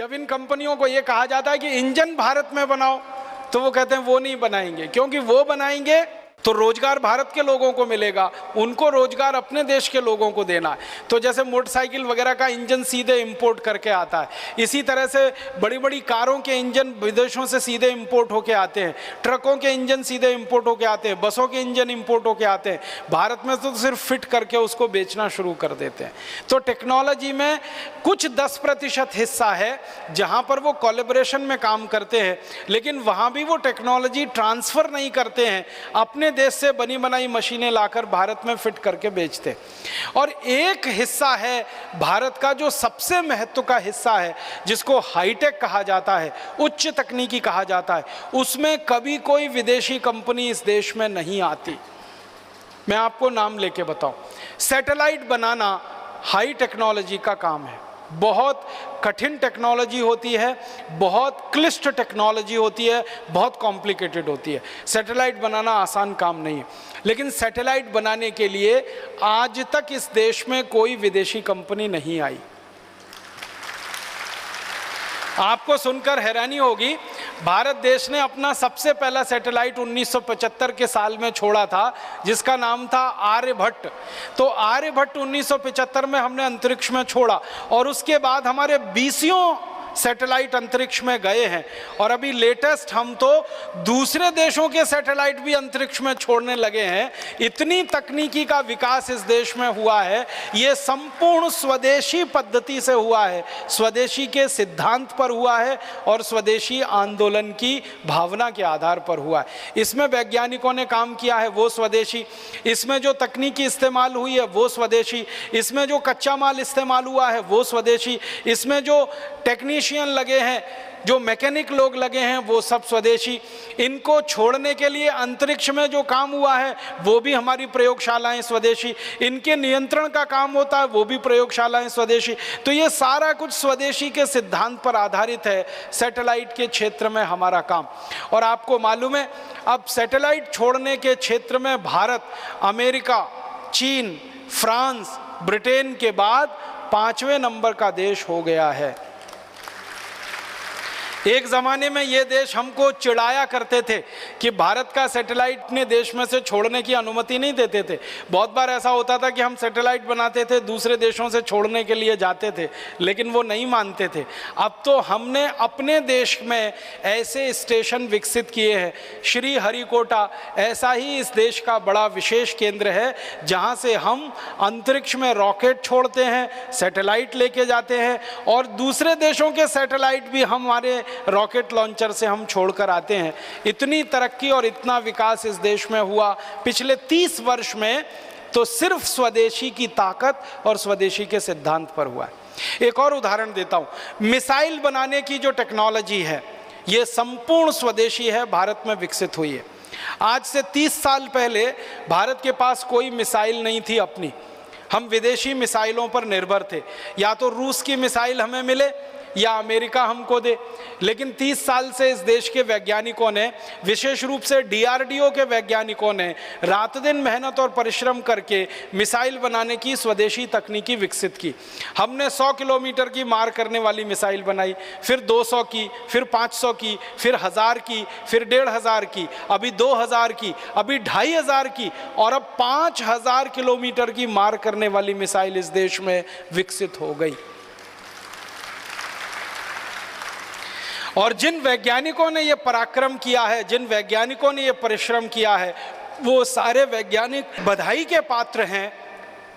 जब इन कंपनियों को ये कहा जाता है कि इंजन भारत में बनाओ, तो वो कहते हैं वो नहीं बनाएंगे, क्योंकि वो बनाएंगे तो रोजगार भारत के लोगों को मिलेगा, उनको रोजगार अपने देश के लोगों को देना है। तो जैसे मोटरसाइकिल वगैरह का इंजन सीधे इंपोर्ट करके आता है, इसी तरह से बड़ी बड़ी कारों के इंजन विदेशों से सीधे इंपोर्ट होके आते हैं, ट्रकों के इंजन सीधे इंपोर्ट होके आते हैं, बसों के इंजन इंपोर्ट होके आते हैं। भारत में तो सिर्फ फिट करके उसको बेचना शुरू कर देते हैं। तो टेक्नोलॉजी में कुछ 10% हिस्सा है जहाँ पर वो कोलैबोरेशन में काम करते हैं, लेकिन वहाँ भी वो टेक्नोलॉजी ट्रांसफ़र नहीं करते हैं, अपने देश से बनी बनाई मशीनें लाकर भारत में फिट करके बेचते। और एक हिस्सा है भारत का जो सबसे महत्व का हिस्सा है, जिसको हाईटेक कहा जाता है, उच्च तकनीकी कहा जाता है, उसमें कभी कोई विदेशी कंपनी इस देश में नहीं आती। मैं आपको नाम लेके बताऊं, सैटेलाइट बनाना हाई टेक्नोलॉजी का काम है, बहुत कठिन टेक्नोलॉजी होती है, बहुत क्लिष्ट टेक्नोलॉजी होती है, बहुत कॉम्प्लिकेटेड होती है। सैटेलाइट बनाना आसान काम नहीं है, लेकिन सैटेलाइट बनाने के लिए आज तक इस देश में कोई विदेशी कंपनी नहीं आई। आपको सुनकर हैरानी होगी, भारत देश ने अपना सबसे पहला सैटेलाइट 1975 के साल में छोड़ा था, जिसका नाम था आर्यभट्ट। तो आर्यभट्ट 1975 में हमने अंतरिक्ष में छोड़ा, और उसके बाद हमारे 20 सैटेलाइट अंतरिक्ष में गए हैं, और अभी लेटेस्ट हम तो दूसरे देशों के सैटेलाइट भी अंतरिक्ष में छोड़ने लगे हैं। इतनी तकनीकी का विकास इस देश में हुआ है, ये संपूर्ण स्वदेशी पद्धति से हुआ है, स्वदेशी के सिद्धांत पर हुआ है और स्वदेशी आंदोलन की भावना के आधार पर हुआ है। इसमें वैज्ञानिकों ने काम किया है वो स्वदेशी, इसमें जो तकनीकी इस्तेमाल हुई है वो स्वदेशी, इसमें जो कच्चा माल इस्तेमाल हुआ है वो स्वदेशी, इसमें जो टेक्नीशियन लगे हैं, जो मैकेनिक लोग लगे हैं, वो सब स्वदेशी। इनको छोड़ने के लिए अंतरिक्ष में जो काम हुआ है वो भी हमारी प्रयोगशालाएं स्वदेशी, इनके नियंत्रण का काम होता है वो भी प्रयोगशालाएं स्वदेशी। तो ये सारा कुछ स्वदेशी के सिद्धांत पर आधारित है सैटेलाइट के क्षेत्र में हमारा काम। और आपको मालूम है, अब सैटेलाइट छोड़ने के क्षेत्र में भारत अमेरिका, चीन, फ्रांस, ब्रिटेन के बाद 5वें नंबर का देश हो गया है। एक ज़माने में ये देश हमको चिढ़ाया करते थे कि भारत का सैटेलाइट अपने देश में से छोड़ने की अनुमति नहीं देते थे। बहुत बार ऐसा होता था कि हम सैटेलाइट बनाते थे, दूसरे देशों से छोड़ने के लिए जाते थे, लेकिन वो नहीं मानते थे। अब तो हमने अपने देश में ऐसे स्टेशन विकसित किए हैं। श्रीहरिकोटा ऐसा ही इस देश का बड़ा विशेष केंद्र है, जहाँ से हम अंतरिक्ष में रॉकेट छोड़ते हैं, सैटेलाइट लेके जाते हैं, और दूसरे देशों के सैटेलाइट भी हमारे रॉकेट लॉन्चर से हम छोड़कर आते हैं। इतनी तरक्की और इतना विकास इस देश में हुआ पिछले 30 वर्ष में, तो सिर्फ स्वदेशी की ताकत और स्वदेशी के सिद्धांत पर हुआ है। एक और उदाहरण देता हूं, मिसाइल बनाने की जो टेक्नोलॉजी है ये संपूर्ण स्वदेशी है, भारत में विकसित हुई है। आज से 30 साल पहले भारत के पास कोई मिसाइल नहीं थी अपनी, हम विदेशी मिसाइलों पर निर्भर थे, या तो रूस की मिसाइल हमें मिले या अमेरिका हमको दे। लेकिन 30 साल से इस देश के वैज्ञानिकों ने, विशेष रूप से DRDO के वैज्ञानिकों ने रात दिन मेहनत और परिश्रम करके मिसाइल बनाने की स्वदेशी तकनीकी विकसित की। हमने 100 किलोमीटर की मार करने वाली मिसाइल बनाई, फिर 200 की, फिर 500 की, फिर 1000 की, फिर 1500 की, अभी 2000 की, अभी 2500 की, और अब 5000 किलोमीटर की मार करने वाली मिसाइल इस देश में विकसित हो गई। और जिन वैज्ञानिकों ने ये पराक्रम किया है, जिन वैज्ञानिकों ने ये परिश्रम किया है, वो सारे वैज्ञानिक बधाई के पात्र हैं।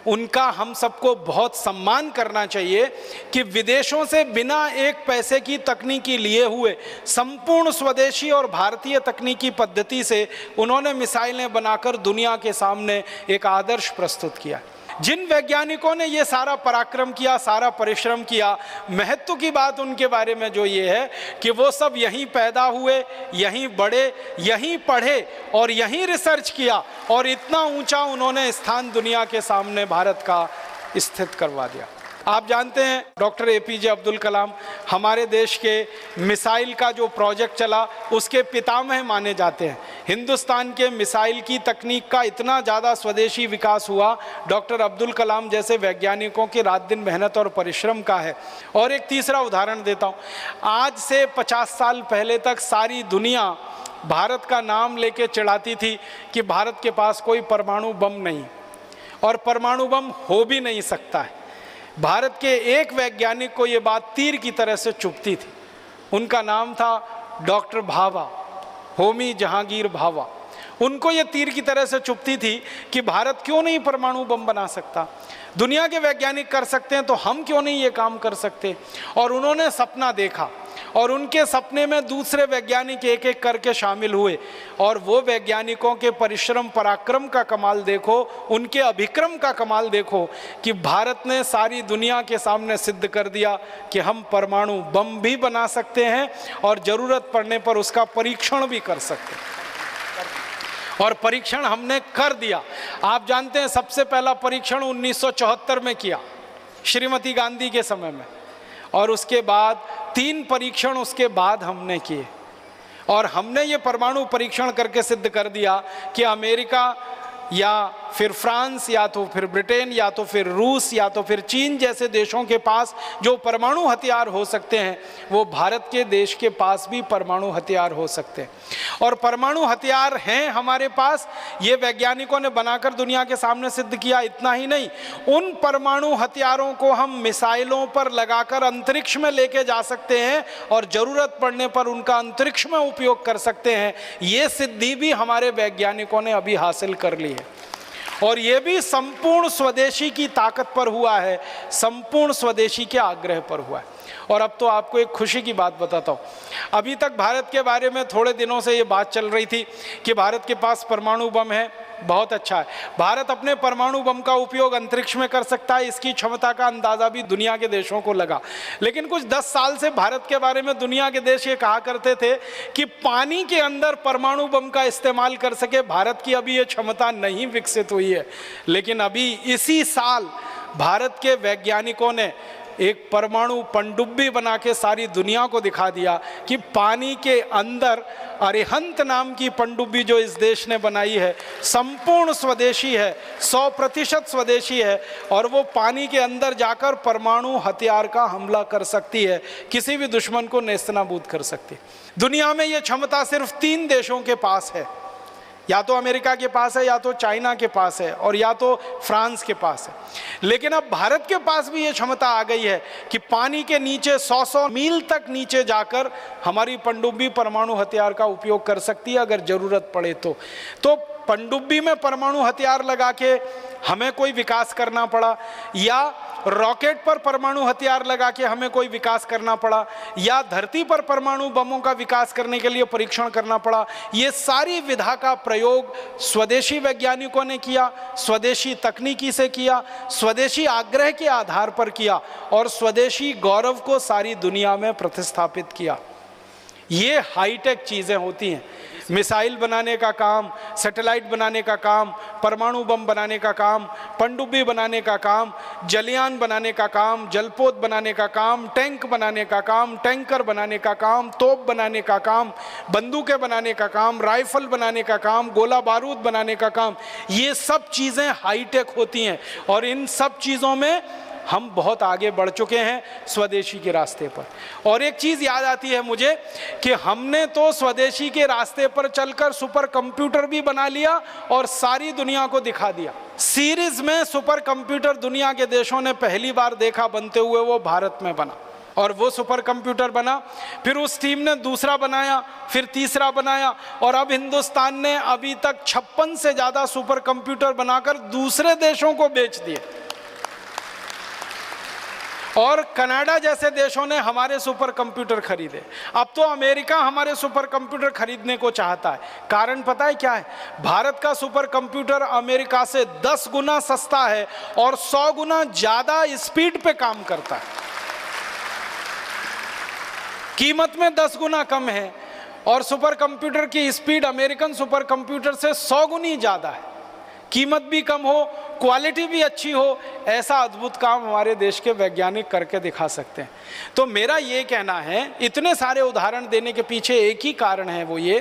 उनका हम सबको बहुत सम्मान करना चाहिए कि विदेशों से बिना एक पैसे की तकनीकी लिए हुए संपूर्ण स्वदेशी और भारतीय तकनीकी पद्धति से उन्होंने मिसाइलें बनाकर दुनिया के सामने एक आदर्श प्रस्तुत किया। जिन वैज्ञानिकों ने ये सारा पराक्रम किया, सारा परिश्रम किया, महत्व की बात उनके बारे में जो ये है कि वो सब यहीं पैदा हुए, यहीं बढ़े, यहीं पढ़े और यहीं रिसर्च किया, और इतना ऊंचा उन्होंने स्थान दुनिया के सामने भारत का स्थित करवा दिया। आप जानते हैं डॉक्टर APJ अब्दुल कलाम हमारे देश के मिसाइल का जो प्रोजेक्ट चला उसके पितामह माने जाते हैं। हिंदुस्तान के मिसाइल की तकनीक का इतना ज़्यादा स्वदेशी विकास हुआ डॉक्टर अब्दुल कलाम जैसे वैज्ञानिकों की रात दिन मेहनत और परिश्रम का है। और एक तीसरा उदाहरण देता हूँ, आज से 50 साल पहले तक सारी दुनिया भारत का नाम लेके चिढ़ाती थी कि भारत के पास कोई परमाणु बम नहीं और परमाणु बम हो भी नहीं सकता है। भारत के एक वैज्ञानिक को ये बात तीर की तरह से चुभती थी, उनका नाम था डॉक्टर भाभा, होमी जहांगीर भाभा। उनको ये तीर की तरह से चुभती थी कि भारत क्यों नहीं परमाणु बम बना सकता, दुनिया के वैज्ञानिक कर सकते हैं तो हम क्यों नहीं ये काम कर सकते। और उन्होंने सपना देखा और उनके सपने में दूसरे वैज्ञानिक एक एक करके शामिल हुए और वो वैज्ञानिकों के परिश्रम पराक्रम का कमाल देखो, उनके अभिक्रम का कमाल देखो कि भारत ने सारी दुनिया के सामने सिद्ध कर दिया कि हम परमाणु बम भी बना सकते हैं और ज़रूरत पड़ने पर उसका परीक्षण भी कर सकते हैं। और परीक्षण हमने कर दिया। आप जानते हैं सबसे पहला परीक्षण 1974 में किया श्रीमती गांधी के समय में, और उसके बाद 3 परीक्षण उसके बाद हमने किए और हमने ये परमाणु परीक्षण करके सिद्ध कर दिया कि अमेरिका या फिर फ्रांस या तो फिर ब्रिटेन या तो फिर रूस या तो फिर चीन जैसे देशों के पास जो परमाणु हथियार हो सकते हैं, वो भारत के देश के पास भी परमाणु हथियार हो सकते हैं। और परमाणु हथियार हैं हमारे पास, ये वैज्ञानिकों ने बनाकर दुनिया के सामने सिद्ध किया। इतना ही नहीं, उन परमाणु हथियारों को हम मिसाइलों पर लगाकर अंतरिक्ष में लेके जा सकते हैं और ज़रूरत पड़ने पर उनका अंतरिक्ष में उपयोग कर सकते हैं। ये सिद्धि भी हमारे वैज्ञानिकों ने अभी हासिल कर ली है और ये भी संपूर्ण स्वदेशी की ताकत पर हुआ है, संपूर्ण स्वदेशी के आग्रह पर हुआ है। और अब तो आपको एक खुशी की बात बताता हूँ, अभी तक भारत के बारे में थोड़े दिनों से ये बात चल रही थी कि भारत के पास परमाणु बम है, बहुत अच्छा है, भारत अपने परमाणु बम का उपयोग अंतरिक्ष में कर सकता है, इसकी क्षमता का अंदाज़ा भी दुनिया के देशों को लगा। लेकिन कुछ 10 साल से भारत के बारे में दुनिया के देश ये कहा करते थे कि पानी के अंदर परमाणु बम का इस्तेमाल कर सके, भारत की अभी ये क्षमता नहीं विकसित हुई है। लेकिन अभी इसी साल भारत के वैज्ञानिकों ने एक परमाणु पनडुब्बी बना के सारी दुनिया को दिखा दिया कि पानी के अंदर अरिहंत नाम की पनडुब्बी जो इस देश ने बनाई है संपूर्ण स्वदेशी है, 100% स्वदेशी है और वो पानी के अंदर जाकर परमाणु हथियार का हमला कर सकती है, किसी भी दुश्मन को नेस्तनाबूद कर सकती है। दुनिया में ये क्षमता सिर्फ 3 देशों के पास है, या तो अमेरिका के पास है, या तो चाइना के पास है और या तो फ्रांस के पास है। लेकिन अब भारत के पास भी ये क्षमता आ गई है कि पानी के नीचे 100 मील तक नीचे जाकर हमारी पनडुब्बी परमाणु हथियार का उपयोग कर सकती है अगर ज़रूरत पड़े तो पनडुब्बी में परमाणु हथियार लगा के हमें कोई विकास करना पड़ा, या रॉकेट पर परमाणु हथियार लगा के हमें कोई विकास करना पड़ा, या धरती पर परमाणु बमों का विकास करने के लिए परीक्षण करना पड़ा, ये सारी विधा का प्रयोग स्वदेशी वैज्ञानिकों ने किया, स्वदेशी तकनीकी से किया, स्वदेशी आग्रह के आधार पर किया और स्वदेशी गौरव को सारी दुनिया में प्रतिस्थापित किया। ये हाईटेक चीज़ें होती हैं, मिसाइल बनाने का काम, सैटेलाइट बनाने का काम, परमाणु बम बनाने का काम, पनडुब्बी बनाने का काम, जलयान बनाने का काम, जलपोत बनाने का काम, टैंक बनाने का काम, टैंकर बनाने का काम, तोप बनाने का काम, बंदूकें बनाने का काम, राइफल बनाने का काम, गोला बारूद बनाने का काम, ये सब चीज़ें हाईटेक होती हैं और इन सब चीज़ों में हम बहुत आगे बढ़ चुके हैं स्वदेशी के रास्ते पर। और एक चीज़ याद आती है मुझे कि हमने तो स्वदेशी के रास्ते पर चलकर सुपर कंप्यूटर भी बना लिया और सारी दुनिया को दिखा दिया। सीरीज में सुपर कंप्यूटर दुनिया के देशों ने पहली बार देखा बनते हुए, वो भारत में बना और वो सुपर कंप्यूटर बना, फिर उस टीम ने दूसरा बनाया, फिर तीसरा बनाया और अब हिंदुस्तान ने अभी तक 56 से ज़्यादा सुपर कंप्यूटर बनाकर दूसरे देशों को बेच दिए और कनाडा जैसे देशों ने हमारे सुपर कंप्यूटर खरीदे। अब तो अमेरिका हमारे सुपर कंप्यूटर खरीदने को चाहता है। कारण पता है क्या है? भारत का सुपर कंप्यूटर अमेरिका से 10 गुना सस्ता है और 100 गुना ज़्यादा स्पीड पे काम करता है। कीमत में 10 गुना कम है और सुपर कंप्यूटर की स्पीड अमेरिकन सुपर कंप्यूटर से 100 गुनी ज़्यादा है। कीमत भी कम हो, क्वालिटी भी अच्छी हो, ऐसा अद्भुत काम हमारे देश के वैज्ञानिक करके दिखा सकते हैं। तो मेरा ये कहना है, इतने सारे उदाहरण देने के पीछे एक ही कारण है, वो ये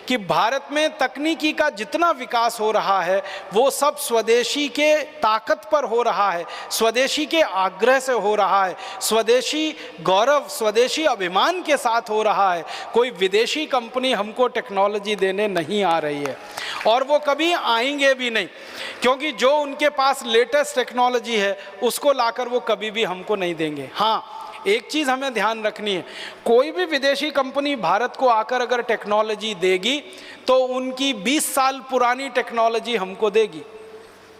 कि भारत में तकनीकी का जितना विकास हो रहा है वो सब स्वदेशी के ताकत पर हो रहा है, स्वदेशी के आग्रह से हो रहा है, स्वदेशी गौरव, स्वदेशी अभिमान के साथ हो रहा है। कोई विदेशी कंपनी हमको टेक्नोलॉजी देने नहीं आ रही है और वो कभी आएंगे भी नहीं, क्योंकि जो उनके पास लेटेस्ट टेक्नोलॉजी है उसको लाकर वो कभी भी हमको नहीं देंगे। हाँ, एक चीज़ हमें ध्यान रखनी है, कोई भी विदेशी कंपनी भारत को आकर अगर टेक्नोलॉजी देगी तो उनकी 20 साल पुरानी टेक्नोलॉजी हमको देगी,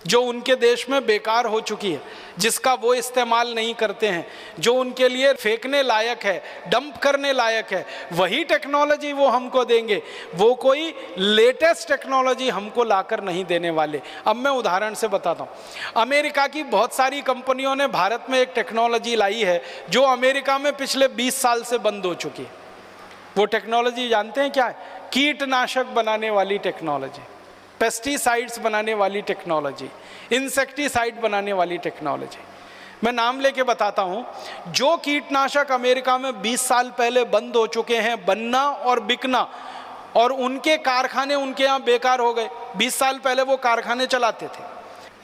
जो उनके देश में बेकार हो चुकी है, जिसका वो इस्तेमाल नहीं करते हैं, जो उनके लिए फेंकने लायक है, डंप करने लायक है, वही टेक्नोलॉजी वो हमको देंगे। वो कोई लेटेस्ट टेक्नोलॉजी हमको लाकर नहीं देने वाले। अब मैं उदाहरण से बताता हूँ। अमेरिका की बहुत सारी कंपनियों ने भारत में एक टेक्नोलॉजी लाई है जो अमेरिका में पिछले 20 साल से बंद हो चुकी है। वो टेक्नोलॉजी जानते हैं क्या है? कीटनाशक बनाने वाली टेक्नोलॉजी, पेस्टिसाइड्स बनाने वाली टेक्नोलॉजी, इंसेक्टिसाइड बनाने वाली टेक्नोलॉजी। मैं नाम लेके बताता हूँ। जो कीटनाशक अमेरिका में 20 साल पहले बंद हो चुके हैं बनना और बिकना, और उनके कारखाने उनके यहाँ बेकार हो गए। 20 साल पहले वो कारखाने चलाते थे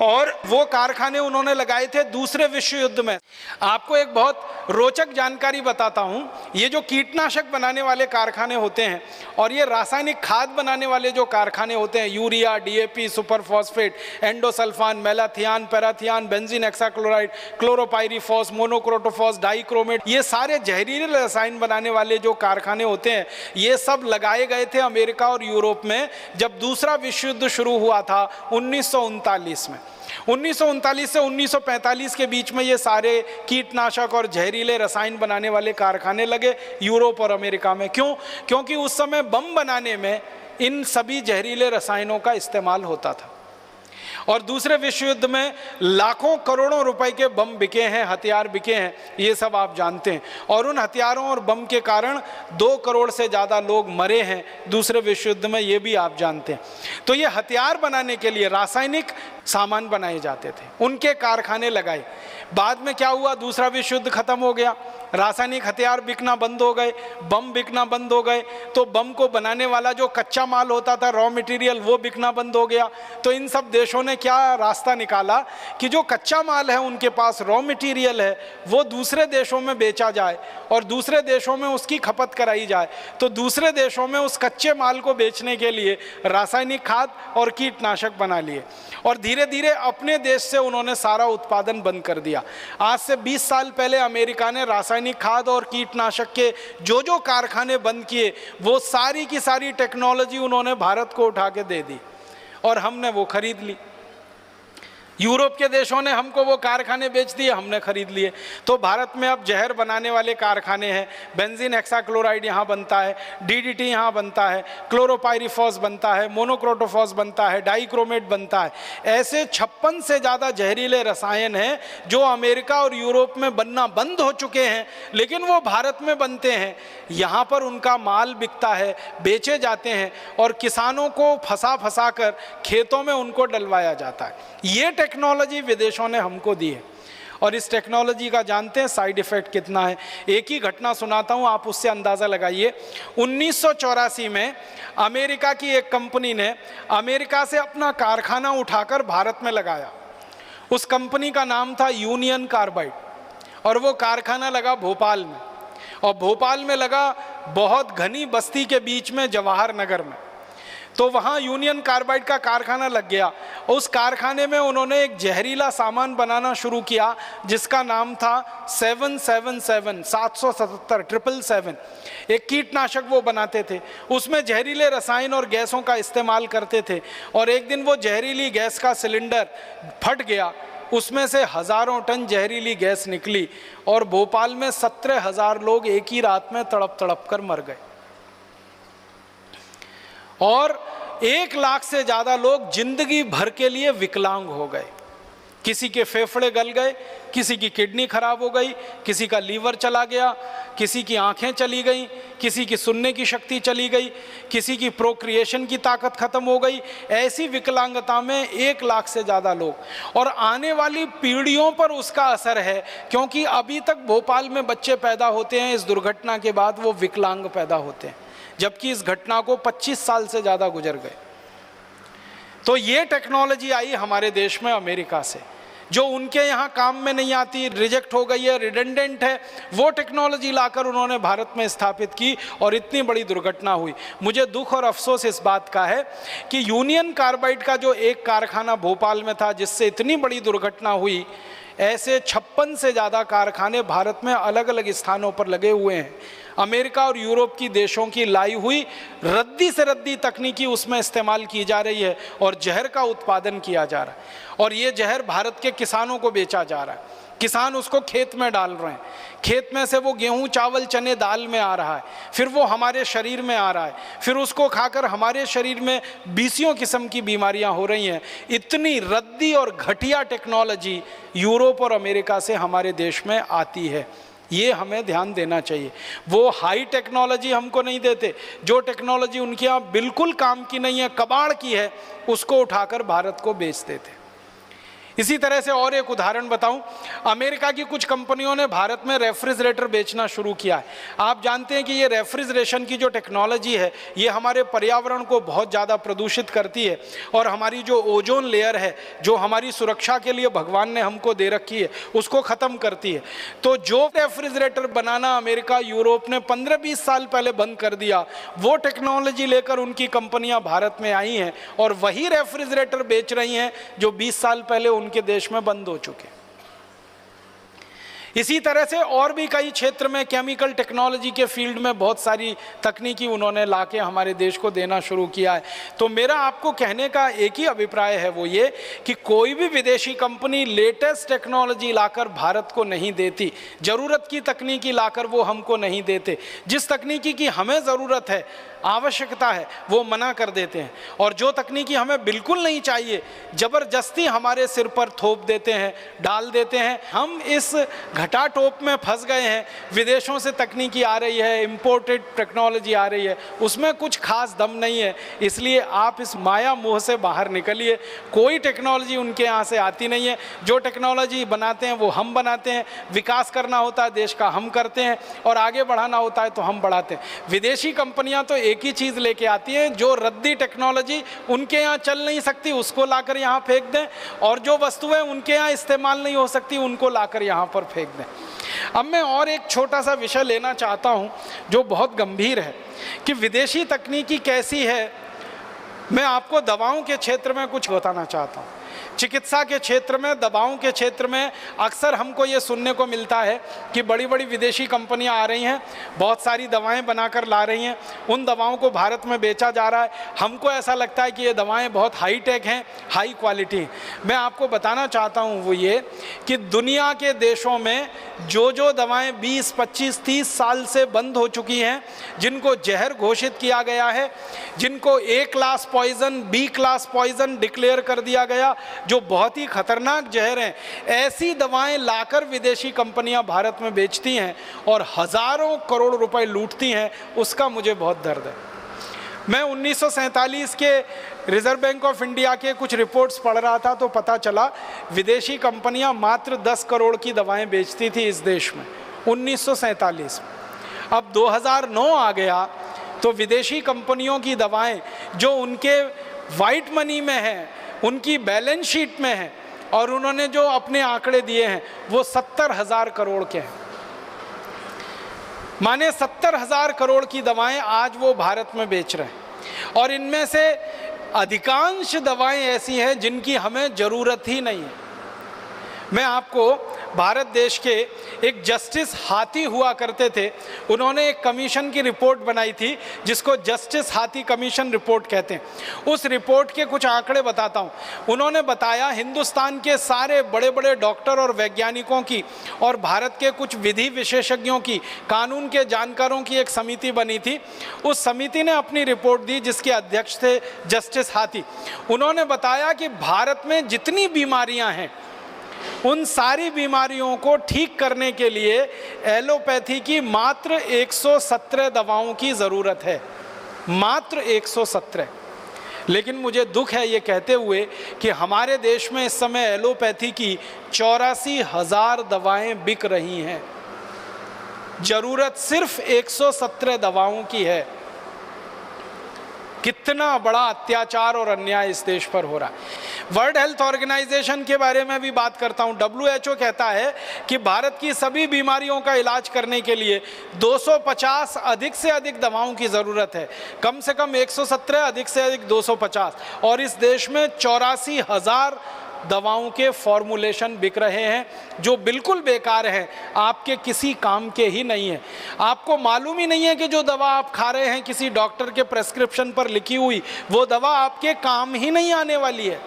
और वो कारखाने उन्होंने लगाए थे दूसरे विश्व युद्ध में। आपको एक बहुत रोचक जानकारी बताता हूँ। ये जो कीटनाशक बनाने वाले कारखाने होते हैं और ये रासायनिक खाद बनाने वाले जो कारखाने होते हैं, urea, DAP, super phosphate, endosulfan, malathion, parathion, benzene hexachloride, chlorpyrifos, monocrotophos, dichromate, ये सारे जहरीले रसायन बनाने वाले जो कारखाने होते हैं, ये सब लगाए गए थे अमेरिका और यूरोप में जब दूसरा विश्व युद्ध शुरू हुआ था 1939 में। 1939 से 1945 के बीच में ये सारे कीटनाशक और जहरीले रसायन बनाने वाले कारखाने लगे यूरोप और अमेरिका में। क्यों? क्योंकि उस समय बम बनाने में इन सभी जहरीले रसायनों का इस्तेमाल होता था और दूसरे विश्व युद्ध में लाखों करोड़ों रुपए के बम बिके हैं, हथियार बिके हैं, ये सब आप जानते हैं। और उन हथियारों और बम के कारण 2 करोड़ से ज़्यादा लोग मरे हैं दूसरे विश्व युद्ध में, ये भी आप जानते हैं। तो ये हथियार बनाने के लिए रासायनिक सामान बनाए जाते थे, उनके कारखाने लगाए। बाद में क्या हुआ? दूसरा विश्व युद्ध खत्म हो गया, रासायनिक हथियार बिकना बंद हो गए, बम बिकना बंद हो गए, तो बम को बनाने वाला जो कच्चा माल होता था, रॉ मटेरियल, वो बिकना बंद हो गया। तो इन सब देशों ने क्या रास्ता निकाला कि जो कच्चा माल है उनके पास, रॉ मटेरियल है, वो दूसरे देशों में बेचा जाए और दूसरे देशों में उसकी खपत कराई जाए। तो दूसरे देशों में उस कच्चे माल को बेचने के लिए रासायनिक खाद और कीटनाशक बना लिए और धीरे धीरे अपने देश से उन्होंने सारा उत्पादन बंद कर दिया। आज से 20 साल पहले अमेरिका ने रासायनिक खाद और कीटनाशक के जो कारखाने बंद किए, वो सारी की सारी टेक्नोलॉजी उन्होंने भारत को उठा के दे दी और हमने वो खरीद ली। यूरोप के देशों ने हमको वो कारखाने बेच दिए, हमने खरीद लिए। तो भारत में अब जहर बनाने वाले कारखाने हैं, बेंजीन हेक्साक्लोराइड यहाँ बनता है, डीडीटी यहाँ बनता है, क्लोरोपाइरीफॉस बनता है, मोनोक्रोटोफॉस बनता है, डाइक्रोमेट बनता है। ऐसे 56 से ज़्यादा जहरीले रसायन हैं जो अमेरिका और यूरोप में बनना बंद हो चुके हैं, लेकिन वो भारत में बनते हैं। यहाँ पर उनका माल बिकता है, बेचे जाते हैं और किसानों को फंसा कर खेतों में उनको डलवाया जाता है। ये टेक्नोलॉजी विदेशों ने हमको दी है और इस टेक्नोलॉजी का जानते हैं साइड इफेक्ट कितना है। एक ही घटना सुनाता हूं, आप उससे अंदाज़ा लगाइए। 1984 में अमेरिका की एक कंपनी ने अमेरिका से अपना कारखाना उठाकर भारत में लगाया। उस कंपनी का नाम था यूनियन कार्बाइड और वो कारखाना लगा भोपाल में, और भोपाल में लगा बहुत घनी बस्ती के बीच में, जवाहर नगर में। तो वहाँ यूनियन कार्बाइड का कारखाना लग गया। उस कारखाने में उन्होंने एक जहरीला सामान बनाना शुरू किया जिसका नाम था 777 एक कीटनाशक वो बनाते थे। उसमें जहरीले रसायन और गैसों का इस्तेमाल करते थे और एक दिन वो जहरीली गैस का सिलेंडर फट गया, उसमें से हज़ारों टन जहरीली गैस निकली और भोपाल में 17,000 लोग एक ही रात में तड़प तड़प कर मर गए और 1 लाख से ज़्यादा लोग जिंदगी भर के लिए विकलांग हो गए। किसी के फेफड़े गल गए, किसी की किडनी खराब हो गई, किसी का लीवर चला गया, किसी की आंखें चली गई, किसी की सुनने की शक्ति चली गई, किसी की प्रोक्रिएशन की ताकत खत्म हो गई। ऐसी विकलांगता में 1 लाख से ज़्यादा लोग, और आने वाली पीढ़ियों पर उसका असर है, क्योंकि अभी तक भोपाल में बच्चे पैदा होते हैं, इस दुर्घटना के बाद वो विकलांग पैदा होते हैं, जबकि इस घटना को 25 साल से ज़्यादा गुजर गए। तो ये टेक्नोलॉजी आई हमारे देश में अमेरिका से, जो उनके यहाँ काम में नहीं आती, रिजेक्ट हो गई है, रिडेंडेंट है, वो टेक्नोलॉजी लाकर उन्होंने भारत में स्थापित की और इतनी बड़ी दुर्घटना हुई। मुझे दुख और अफसोस इस बात का है कि यूनियन कार्बाइड का जो एक कारखाना भोपाल में था जिससे इतनी बड़ी दुर्घटना हुई, ऐसे 56 से ज़्यादा कारखाने भारत में अलग अलग स्थानों पर लगे हुए हैं। अमेरिका और यूरोप की देशों की लाई हुई रद्दी से रद्दी तकनीकी उसमें इस्तेमाल की जा रही है और जहर का उत्पादन किया जा रहा है, और ये जहर भारत के किसानों को बेचा जा रहा है। किसान उसको खेत में डाल रहे हैं, खेत में से वो गेहूं, चावल, चने, दाल में आ रहा है, फिर वो हमारे शरीर में आ रहा है, फिर उसको खाकर हमारे शरीर में 20 किस्म की बीमारियां हो रही हैं। इतनी रद्दी और घटिया टेक्नोलॉजी यूरोप और अमेरिका से हमारे देश में आती है, ये हमें ध्यान देना चाहिए। वो हाई टेक्नोलॉजी हमको नहीं देते, जो टेक्नोलॉजी उनके यहाँ बिल्कुल काम की नहीं है, कबाड़ की है, उसको उठाकर भारत को बेच देते। इसी तरह से और एक उदाहरण बताऊं, अमेरिका की कुछ कंपनियों ने भारत में रेफ्रिजरेटर बेचना शुरू किया है। आप जानते हैं कि ये रेफ्रिजरेशन की जो टेक्नोलॉजी है, ये हमारे पर्यावरण को बहुत ज़्यादा प्रदूषित करती है और हमारी जो ओजोन लेयर है, जो हमारी सुरक्षा के लिए भगवान ने हमको दे रखी है, उसको ख़त्म करती है। तो जो रेफ्रिजरेटर बनाना अमेरिका, यूरोप ने 15-20 साल पहले बंद कर दिया, वो टेक्नोलॉजी लेकर उनकी कंपनियाँ भारत में आई हैं और वही रेफ्रिजरेटर बेच रही हैं जो 20 साल पहले उनके देश में बंद हो चुके। इसी तरह से और भी कई क्षेत्र में केमिकल टेक्नोलॉजी के फील्ड में बहुत सारी तकनीकी उन्होंने लाके हमारे देश को देना शुरू किया है। तो मेरा आपको कहने का एक ही अभिप्राय है, वो ये कि कोई भी विदेशी कंपनी लेटेस्ट टेक्नोलॉजी लाकर भारत को नहीं देती, ज़रूरत की तकनीकी लाकर वो हमको नहीं देते। जिस तकनीकी की हमें ज़रूरत है, आवश्यकता है, वो मना कर देते हैं, और जो तकनीकी हमें बिल्कुल नहीं चाहिए ज़बरदस्ती हमारे सिर पर थोप देते हैं, डाल देते हैं। हम इस घटाटोप में फंस गए हैं। विदेशों से तकनीकी आ रही है, इंपोर्टेड टेक्नोलॉजी आ रही है, उसमें कुछ खास दम नहीं है। इसलिए आप इस माया मोह से बाहर निकलिए। कोई टेक्नोलॉजी उनके यहाँ से आती नहीं है। जो टेक्नोलॉजी बनाते हैं वो हम बनाते हैं। विकास करना होता है देश का, हम करते हैं, और आगे बढ़ाना होता है तो हम बढ़ाते हैं। विदेशी कंपनियां तो एक ही चीज़ लेके आती हैं, जो रद्दी टेक्नोलॉजी उनके यहाँ चल नहीं सकती उसको लाकर यहाँ फेंक दें, और जो वस्तुएं उनके यहाँ इस्तेमाल नहीं हो सकती उनको लाकर यहाँ पर फेंक दें। अब मैं और एक छोटा सा विषय लेना चाहता हूँ जो बहुत गंभीर है कि विदेशी तकनीकी कैसी है। मैं आपको दवाओं के क्षेत्र में कुछ बताना चाहता हूँ। चिकित्सा के क्षेत्र में, दवाओं के क्षेत्र में अक्सर हमको ये सुनने को मिलता है कि बड़ी बड़ी विदेशी कंपनियां आ रही हैं, बहुत सारी दवाएं बनाकर ला रही हैं, उन दवाओं को भारत में बेचा जा रहा है। हमको ऐसा लगता है कि ये दवाएं बहुत हाई टेक हैं, हाई क्वालिटी हैं। मैं आपको बताना चाहता हूँ वो ये कि दुनिया के देशों में जो जो दवाएँ 20, 25, 30 साल से बंद हो चुकी हैं, जिनको जहर घोषित किया गया है, जिनको A class poison, B class poison declare कर दिया गया, जो बहुत ही खतरनाक जहर हैं, ऐसी दवाएं लाकर विदेशी कंपनियां भारत में बेचती हैं और हजारों करोड़ रुपए लूटती हैं। उसका मुझे बहुत दर्द है। मैं 1947 के रिजर्व बैंक ऑफ इंडिया के कुछ रिपोर्ट्स पढ़ रहा था तो पता चला विदेशी कंपनियां मात्र 10 करोड़ की दवाएं बेचती थी इस देश में 1947 में। अब 2009 आ गया तो विदेशी कंपनियों की दवाएं जो उनके वाइट मनी में हैं, उनकी बैलेंस शीट में है, और उन्होंने जो अपने आंकड़े दिए हैं वो 70,000 करोड़ के हैं। माने 70,000 करोड़ की दवाएं आज वो भारत में बेच रहे हैं, और इनमें से अधिकांश दवाएं ऐसी हैं जिनकी हमें ज़रूरत ही नहीं है। मैं आपको भारत देश के एक जस्टिस हाथी हुआ करते थे, उन्होंने एक कमीशन की रिपोर्ट बनाई थी जिसको जस्टिस हाथी कमीशन रिपोर्ट कहते हैं। उस रिपोर्ट के कुछ आंकड़े बताता हूँ। उन्होंने बताया हिंदुस्तान के सारे बड़े बड़े डॉक्टर और वैज्ञानिकों की और भारत के कुछ विधि विशेषज्ञों की, कानून के जानकारों की एक समिति बनी थी। उस समिति ने अपनी रिपोर्ट दी जिसके अध्यक्ष थे जस्टिस हाथी। उन्होंने बताया कि भारत में जितनी बीमारियाँ हैं उन सारी बीमारियों को ठीक करने के लिए एलोपैथी की मात्र 117 दवाओं की ज़रूरत है, मात्र 117। लेकिन मुझे दुख है ये कहते हुए कि हमारे देश में इस समय एलोपैथी की 84,000 दवाएं बिक रही हैं, ज़रूरत सिर्फ 117 दवाओं की है। कितना बड़ा अत्याचार और अन्याय इस देश पर हो रहा है। वर्ल्ड हेल्थ ऑर्गेनाइजेशन के बारे में भी बात करता हूं। WHO कहता है कि भारत की सभी बीमारियों का इलाज करने के लिए 250 अधिक से अधिक दवाओं की ज़रूरत है, कम से कम 117, अधिक से अधिक 250, और इस देश में 84,000 दवाओं के फॉर्मुलेशन बिक रहे हैं जो बिल्कुल बेकार हैं, आपके किसी काम के ही नहीं है। आपको मालूम ही नहीं है कि जो दवा आप खा रहे हैं किसी डॉक्टर के प्रेस्क्रिप्शन पर लिखी हुई, वो दवा आपके काम ही नहीं आने वाली है।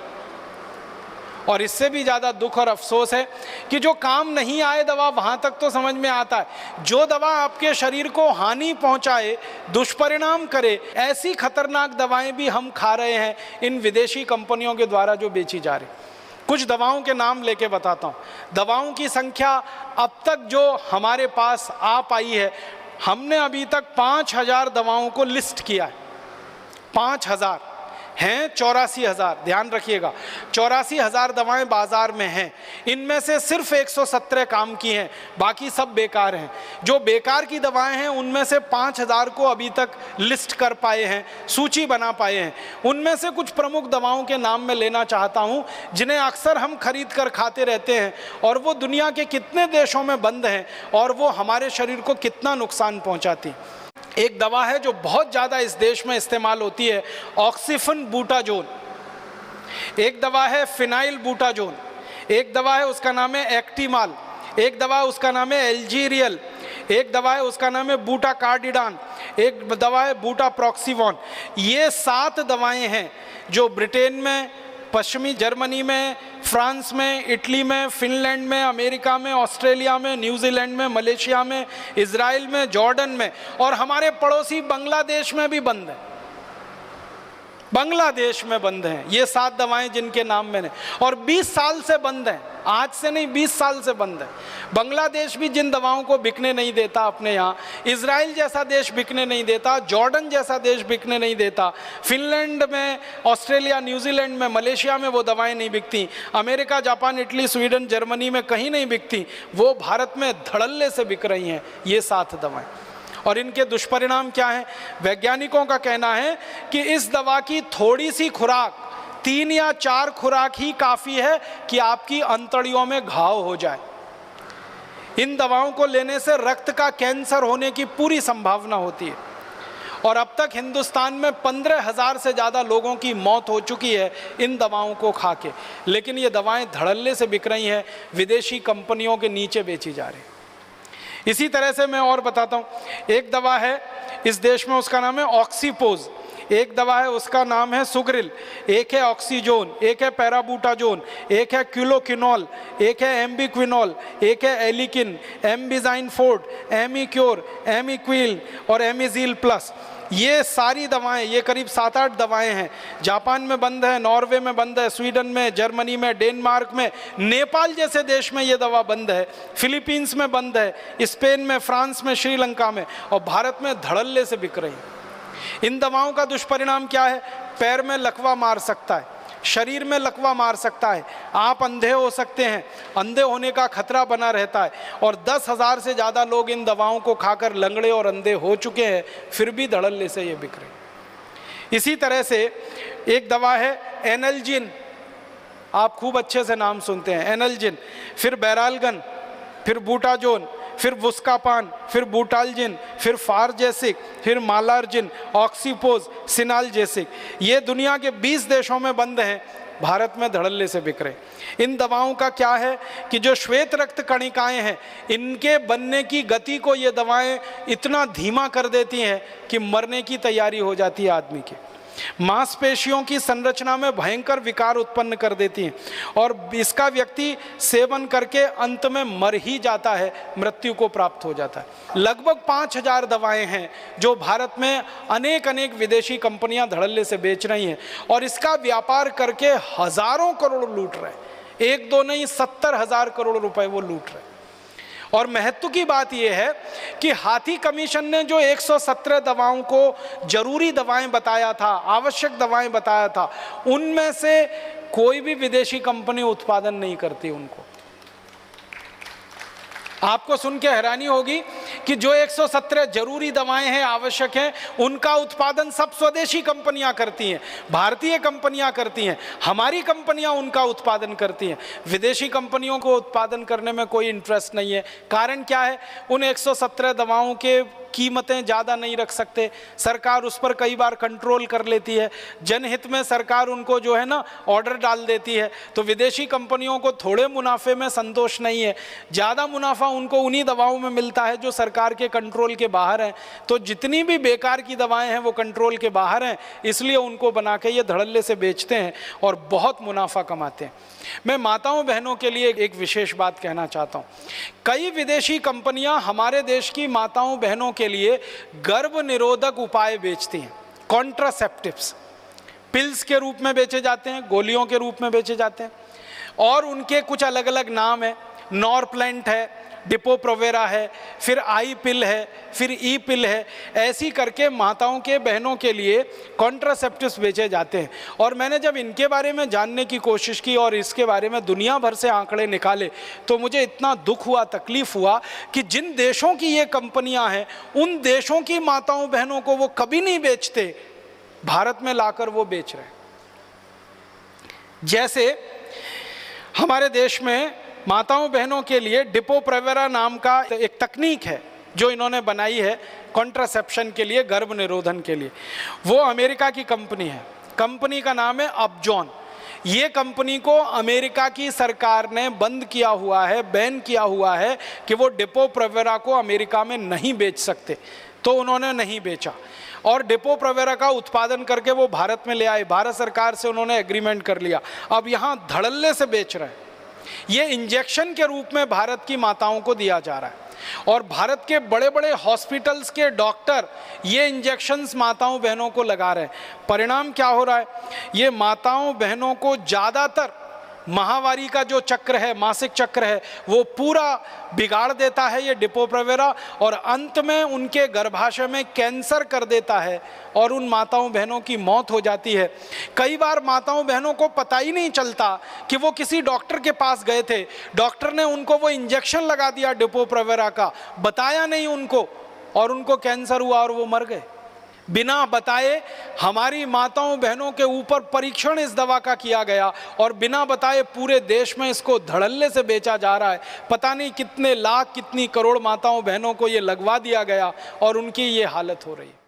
और इससे भी ज़्यादा दुख और अफसोस है कि जो काम नहीं आए दवा, वहाँ तक तो समझ में आता है, जो दवा आपके शरीर को हानि पहुँचाए, दुष्परिणाम करे, ऐसी खतरनाक दवाएं भी हम खा रहे हैं इन विदेशी कंपनियों के द्वारा जो बेची जा रही। कुछ दवाओं के नाम लेके बताता हूँ। दवाओं की संख्या अब तक जो हमारे पास आ पाई है, हमने अभी तक 5,000 दवाओं को लिस्ट किया है। 5,000 हैं, 84,000, ध्यान रखिएगा, 84,000 दवाएं बाजार में हैं। इनमें से सिर्फ 117 काम की हैं, बाकी सब बेकार हैं। जो बेकार की दवाएं हैं उनमें से 5,000 को अभी तक लिस्ट कर पाए हैं, सूची बना पाए हैं। उनमें से कुछ प्रमुख दवाओं के नाम मैं लेना चाहता हूं, जिन्हें अक्सर हम खरीद कर खाते रहते हैं, और वो दुनिया के कितने देशों में बंद हैं और वो हमारे शरीर को कितना नुकसान पहुंचाती। एक दवा है जो बहुत ज़्यादा इस देश में इस्तेमाल होती है, ऑक्सीफन बूटाजोन। एक दवा है फिनाइल बूटाजोन। एक दवा है उसका नाम है एक्टिमाल। एक दवा उसका नाम है एल्जीरियल। एक दवा है उसका नाम है बूटा कार्डिडान। एक दवा है बूटा प्रॉक्सीवॉन। ये 7 दवाएं हैं जो ब्रिटेन में, पश्चिमी जर्मनी में, फ्रांस में, इटली में, फिनलैंड में, अमेरिका में, ऑस्ट्रेलिया में, न्यूजीलैंड में, मलेशिया में, इजराइल में, जॉर्डन में, और हमारे पड़ोसी बांग्लादेश में भी बंद है। बांग्लादेश में बंद हैं ये 7 दवाएं जिनके नाम मैंने, और 20 साल से बंद हैं, आज से नहीं 20 साल से बंद है। बांग्लादेश भी जिन दवाओं को बिकने नहीं देता अपने यहाँ, इजराइल जैसा देश बिकने नहीं देता, जॉर्डन जैसा देश बिकने नहीं देता, फिनलैंड में, ऑस्ट्रेलिया, न्यूजीलैंड में, मलेशिया में वो दवाएं नहीं बिकती, America, Japan, Italy, Sweden, Germany में कहीं नहीं बिकती, वो भारत में धड़ल्ले से बिक रही हैं ये 7 दवाएं। और इनके दुष्परिणाम क्या हैं? वैज्ञानिकों का कहना है कि इस दवा की थोड़ी सी खुराक, 3 या 4 खुराक ही काफ़ी है कि आपकी अंतड़ियों में घाव हो जाए। इन दवाओं को लेने से रक्त का कैंसर होने की पूरी संभावना होती है। और अब तक हिंदुस्तान में 15,000 से ज़्यादा लोगों की मौत हो चुकी है इन दवाओं को खा के। लेकिन ये दवाएं धड़ल्ले से बिक रही हैं, विदेशी कंपनियों के नीचे बेची जा रही। इसी तरह से मैं और बताता हूँ। एक दवा है इस देश में, उसका नाम है ऑक्सीपोज। एक दवा है उसका नाम है सुग्रिल। एक है ऑक्सीजोन, एक है पैराबूटाजोन, एक है क्यूलोकिनोल, एक है एम्बिक्विनोल, एक है एलिकिन, एम्बिजाइन फोर्ट, एमिक्योर, एमिक्विल और एमिजील प्लस। ये सारी दवाएं, ये करीब 7-8 दवाएं हैं। जापान में बंद है, नॉर्वे में बंद है, स्वीडन में, जर्मनी में, डेनमार्क में, नेपाल जैसे देश में ये दवा बंद है, फिलीपींस में बंद है, स्पेन में, फ्रांस में, श्रीलंका में, और भारत में धड़ल्ले से बिक रही है। इन दवाओं का दुष्परिणाम क्या है? पैर में लकवा मार सकता है, शरीर में लकवा मार सकता है, आप अंधे हो सकते हैं, अंधे होने का खतरा बना रहता है, और 10,000 से ज़्यादा लोग इन दवाओं को खाकर लंगड़े और अंधे हो चुके हैं, फिर भी धड़ल्ले से ये बिक रहे। इसी तरह से एक दवा है एनल्जिन, आप खूब अच्छे से नाम सुनते हैं, एनल्जिन, फिर बैरालगन, फिर बूटाजोन, फिर वुस्कापान, फिर बूटालजिन, फिर फारजेसिक, फिर मालार्जिन, ऑक्सीपोज, सिनालजेसिक। ये दुनिया के 20 देशों में बंद हैं, भारत में धड़ल्ले से बिक रहे। इन दवाओं का क्या है कि जो श्वेत रक्त कणिकाएं हैं, इनके बनने की गति को ये दवाएं इतना धीमा कर देती हैं कि मरने की तैयारी हो जाती है आदमी की। मांसपेशियों की संरचना में भयंकर विकार उत्पन्न कर देती हैं, और इसका व्यक्ति सेवन करके अंत में मर ही जाता है, मृत्यु को प्राप्त हो जाता है। लगभग 5,000 दवाएं हैं जो भारत में अनेक विदेशी कंपनियां धड़ल्ले से बेच रही हैं, और इसका व्यापार करके हजारों करोड़ लूट रहे हैं। एक दो नहीं, 70,000 करोड़ रुपए वो लूट रहे। और महत्व की बात यह है कि हाथी कमीशन ने जो 117 दवाओं को जरूरी दवाएं बताया था, आवश्यक दवाएं बताया था, उनमें से कोई भी विदेशी कंपनी उत्पादन नहीं करती उनको। आपको सुन के हैरानी होगी कि जो 117 जरूरी दवाएं हैं, आवश्यक हैं, उनका उत्पादन सब स्वदेशी कंपनियां करती हैं, भारतीय कंपनियां करती हैं, हमारी कंपनियां उनका उत्पादन करती हैं। विदेशी कंपनियों को उत्पादन करने में कोई इंटरेस्ट नहीं है। कारण क्या है? उन 117 दवाओं के कीमतें ज़्यादा नहीं रख सकते, सरकार उस पर कई बार कंट्रोल कर लेती है, जनहित में सरकार उनको जो है ना ऑर्डर डाल देती है। तो विदेशी कंपनियों को थोड़े मुनाफे में संतोष नहीं है, ज़्यादा मुनाफा उनको उन्हीं दवाओं में मिलता है जो सरकार के कंट्रोल के बाहर हैं। तो जितनी भी बेकार की दवाएं हैं वो कंट्रोल के बाहर हैं, इसलिए उनको बना के ये धड़ल्ले से बेचते हैं और बहुत मुनाफा कमाते हैं। मैं माताओं बहनों के लिए एक विशेष बात कहना चाहता हूँ। कई विदेशी कंपनियां हमारे देश की माताओं बहनों के लिए गर्भ निरोधक उपाय बेचती हैं। कॉन्ट्रासेप्टिव्स पिल्स के रूप में बेचे जाते हैं, गोलियों के रूप में बेचे जाते हैं, और उनके कुछ अलग अलग नाम है। नॉरप्लेंट है, डिपो-प्रोवेरा है, फिर आई पिल है, फिर ई पिल है। ऐसी करके माताओं के बहनों के लिए कॉन्ट्रासेप्टिव्स बेचे जाते हैं। और मैंने जब इनके बारे में जानने की कोशिश की और इसके बारे में दुनिया भर से आंकड़े निकाले तो मुझे इतना दुख हुआ, तकलीफ हुआ कि जिन देशों की ये कंपनियां हैं उन देशों की माताओं बहनों को वो कभी नहीं बेचते, भारत में लाकर वो बेच रहे हैं। जैसे हमारे देश में माताओं बहनों के लिए डिपो-प्रोवेरा नाम का एक तकनीक है जो इन्होंने बनाई है कॉन्ट्रासेप्शन के लिए, गर्भ निरोधन के लिए। वो अमेरिका की कंपनी है, कंपनी का नाम है अपजॉन। ये कंपनी को अमेरिका की सरकार ने बंद किया हुआ है, बैन किया हुआ है कि वो डिपो-प्रोवेरा को अमेरिका में नहीं बेच सकते, तो उन्होंने नहीं बेचा। और डिपो-प्रोवेरा का उत्पादन करके वो भारत में ले आए, भारत सरकार से उन्होंने एग्रीमेंट कर लिया, अब यहाँ धड़ल्ले से बेच रहे हैं। ये इंजेक्शन के रूप में भारत की माताओं को दिया जा रहा है और भारत के बड़े बड़े हॉस्पिटल्स के डॉक्टर ये इंजेक्शन्स माताओं बहनों को लगा रहे हैं। परिणाम क्या हो रहा है? ये माताओं बहनों को ज़्यादातर माहवारी का जो चक्र है, मासिक चक्र है, वो पूरा बिगाड़ देता है ये डिपो-प्रोवेरा, और अंत में उनके गर्भाशय में कैंसर कर देता है और उन माताओं बहनों की मौत हो जाती है। कई बार माताओं बहनों को पता ही नहीं चलता कि वो किसी डॉक्टर के पास गए थे, डॉक्टर ने उनको वो इंजेक्शन लगा दिया डिपो-प्रोवेरा का, बताया नहीं उनको, और उनको कैंसर हुआ और वो मर गए। बिना बताए हमारी माताओं बहनों के ऊपर परीक्षण इस दवा का किया गया और बिना बताए पूरे देश में इसको धड़ल्ले से बेचा जा रहा है। पता नहीं कितने लाख, कितनी करोड़ माताओं बहनों को ये लगवा दिया गया और उनकी ये हालत हो रही है।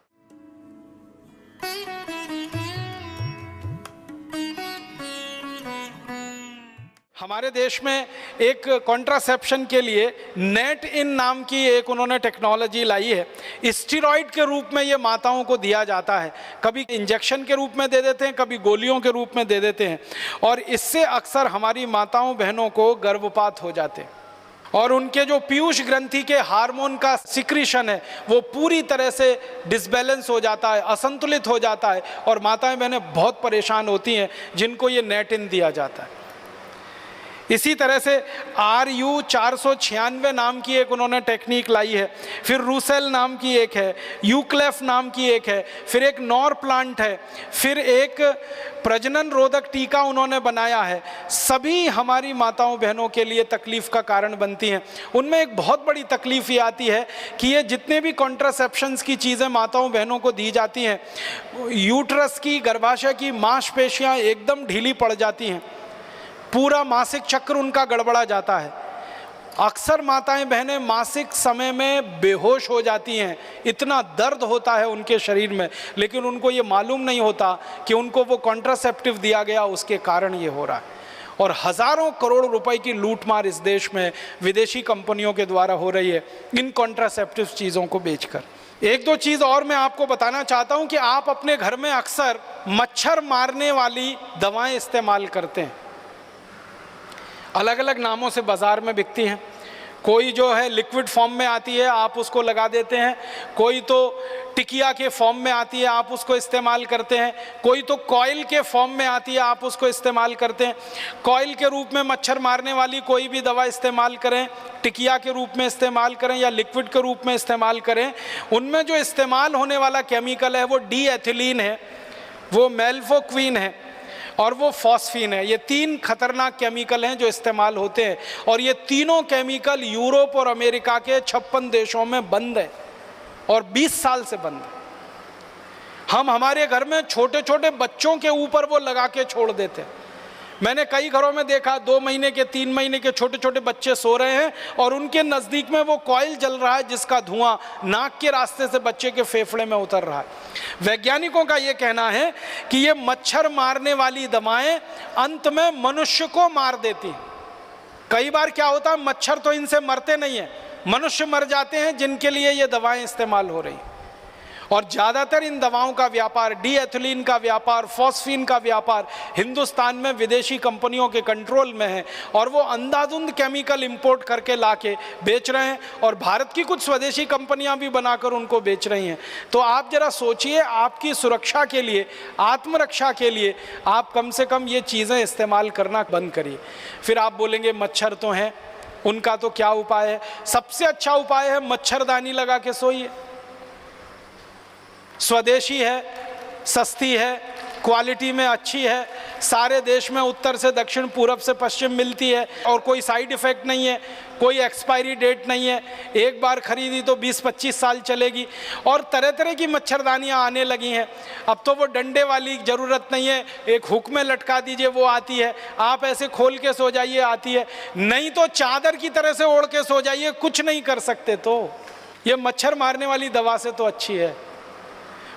हमारे देश में एक कॉन्ट्रासेप्शन के लिए नेट इन नाम की एक उन्होंने टेक्नोलॉजी लाई है। स्टीरॉइड के रूप में ये माताओं को दिया जाता है, कभी इंजेक्शन के रूप में दे देते हैं, कभी गोलियों के रूप में दे देते हैं, और इससे अक्सर हमारी माताओं बहनों को गर्भपात हो जाते हैं और उनके जो पीयूष ग्रंथि के हार्मोन का सिक्रीशन है वो पूरी तरह से डिसबैलेंस हो जाता है, असंतुलित हो जाता है, और माताएं बहनें बहुत परेशान होती हैं जिनको ये नेट इन दिया जाता है। इसी तरह से RU 496 नाम की एक उन्होंने टेक्निक लाई है, फिर रूसेल नाम की एक है, यूक्लेफ नाम की एक है, फिर एक नॉर प्लांट है, फिर एक प्रजनन रोधक टीका उन्होंने बनाया है। सभी हमारी माताओं बहनों के लिए तकलीफ का कारण बनती हैं। उनमें एक बहुत बड़ी तकलीफ ये आती है कि ये जितने भी कॉन्ट्रासेप्शंस की चीज़ें माताओं बहनों को दी जाती हैं, यूट्रस की, गर्भाशय की मांसपेशियाँ एकदम ढीली पड़ जाती हैं, पूरा मासिक चक्र उनका गड़बड़ा जाता है। अक्सर माताएं बहनें मासिक समय में बेहोश हो जाती हैं, इतना दर्द होता है उनके शरीर में, लेकिन उनको ये मालूम नहीं होता कि उनको वो कॉन्ट्रासेप्टिव दिया गया, उसके कारण ये हो रहा है। और हज़ारों करोड़ रुपए की लूटमार इस देश में विदेशी कंपनियों के द्वारा हो रही है इन कॉन्ट्रासेप्टिव चीज़ों को बेचकर। एक दो चीज़ और मैं आपको बताना चाहता हूँ कि आप अपने घर में अक्सर मच्छर मारने वाली दवाएँ इस्तेमाल करते हैं, अलग अलग नामों से बाज़ार में बिकती हैं। कोई जो है लिक्विड फॉर्म में आती है, आप उसको लगा देते हैं, कोई तो टिकिया के फॉर्म में आती है, आप उसको इस्तेमाल करते हैं, कोई तो कॉइल के फॉर्म में आती है, आप उसको इस्तेमाल करते हैं। कॉइल के रूप में मच्छर मारने वाली कोई भी दवा इस्तेमाल करें, टिकिया के रूप में इस्तेमाल करें या लिक्विड के रूप में इस्तेमाल करें, उनमें जो इस्तेमाल होने वाला केमिकल है वो डी एथिलीन है, वो मेल्फोक्विन है और वो फॉस्फीन है। ये 3 खतरनाक केमिकल हैं जो इस्तेमाल होते हैं, और ये तीनों केमिकल यूरोप और अमेरिका के 56 देशों में बंद है और 20 साल से बंद है। हम हमारे घर में छोटे छोटे बच्चों के ऊपर वो लगा के छोड़ देते हैं। मैंने कई घरों में देखा 2 महीने के 3 महीने के छोटे छोटे बच्चे सो रहे हैं और उनके नज़दीक में वो कॉइल जल रहा है जिसका धुआं नाक के रास्ते से बच्चे के फेफड़े में उतर रहा है। वैज्ञानिकों का ये कहना है कि ये मच्छर मारने वाली दवाएं अंत में मनुष्य को मार देती हैं। कई बार क्या होता है, मच्छर तो इनसे मरते नहीं हैं, मनुष्य मर जाते हैं जिनके लिए ये दवाएं इस्तेमाल हो रही। और ज़्यादातर इन दवाओं का व्यापार, डी एथिलीन का व्यापार, फॉस्फीन का व्यापार हिंदुस्तान में विदेशी कंपनियों के कंट्रोल में है और वो अंधाधुंध केमिकल इंपोर्ट करके लाके बेच रहे हैं और भारत की कुछ स्वदेशी कंपनियां भी बनाकर उनको बेच रही हैं। तो आप जरा सोचिए, आपकी सुरक्षा के लिए, आत्मरक्षा के लिए आप कम से कम ये चीज़ें इस्तेमाल करना बंद करिए। फिर आप बोलेंगे मच्छर तो हैं, उनका तो क्या उपाय है? सबसे अच्छा उपाय है मच्छरदानी लगा के सोइए। स्वदेशी है, सस्ती है, क्वालिटी में अच्छी है, सारे देश में उत्तर से दक्षिण पूरब से पश्चिम मिलती है और कोई साइड इफ़ेक्ट नहीं है, कोई एक्सपायरी डेट नहीं है, एक बार खरीदी तो 20-25 साल चलेगी। और तरह तरह की मच्छरदानियाँ आने लगी हैं। अब तो वो डंडे वाली ज़रूरत नहीं है, एक हुक में लटका दीजिए वो आती है, आप ऐसे खोल के सो जाइए आती है, नहीं तो चादर की तरह से ओढ़ के सो जाइए, कुछ नहीं कर सकते। तो ये मच्छर मारने वाली दवा से तो अच्छी है।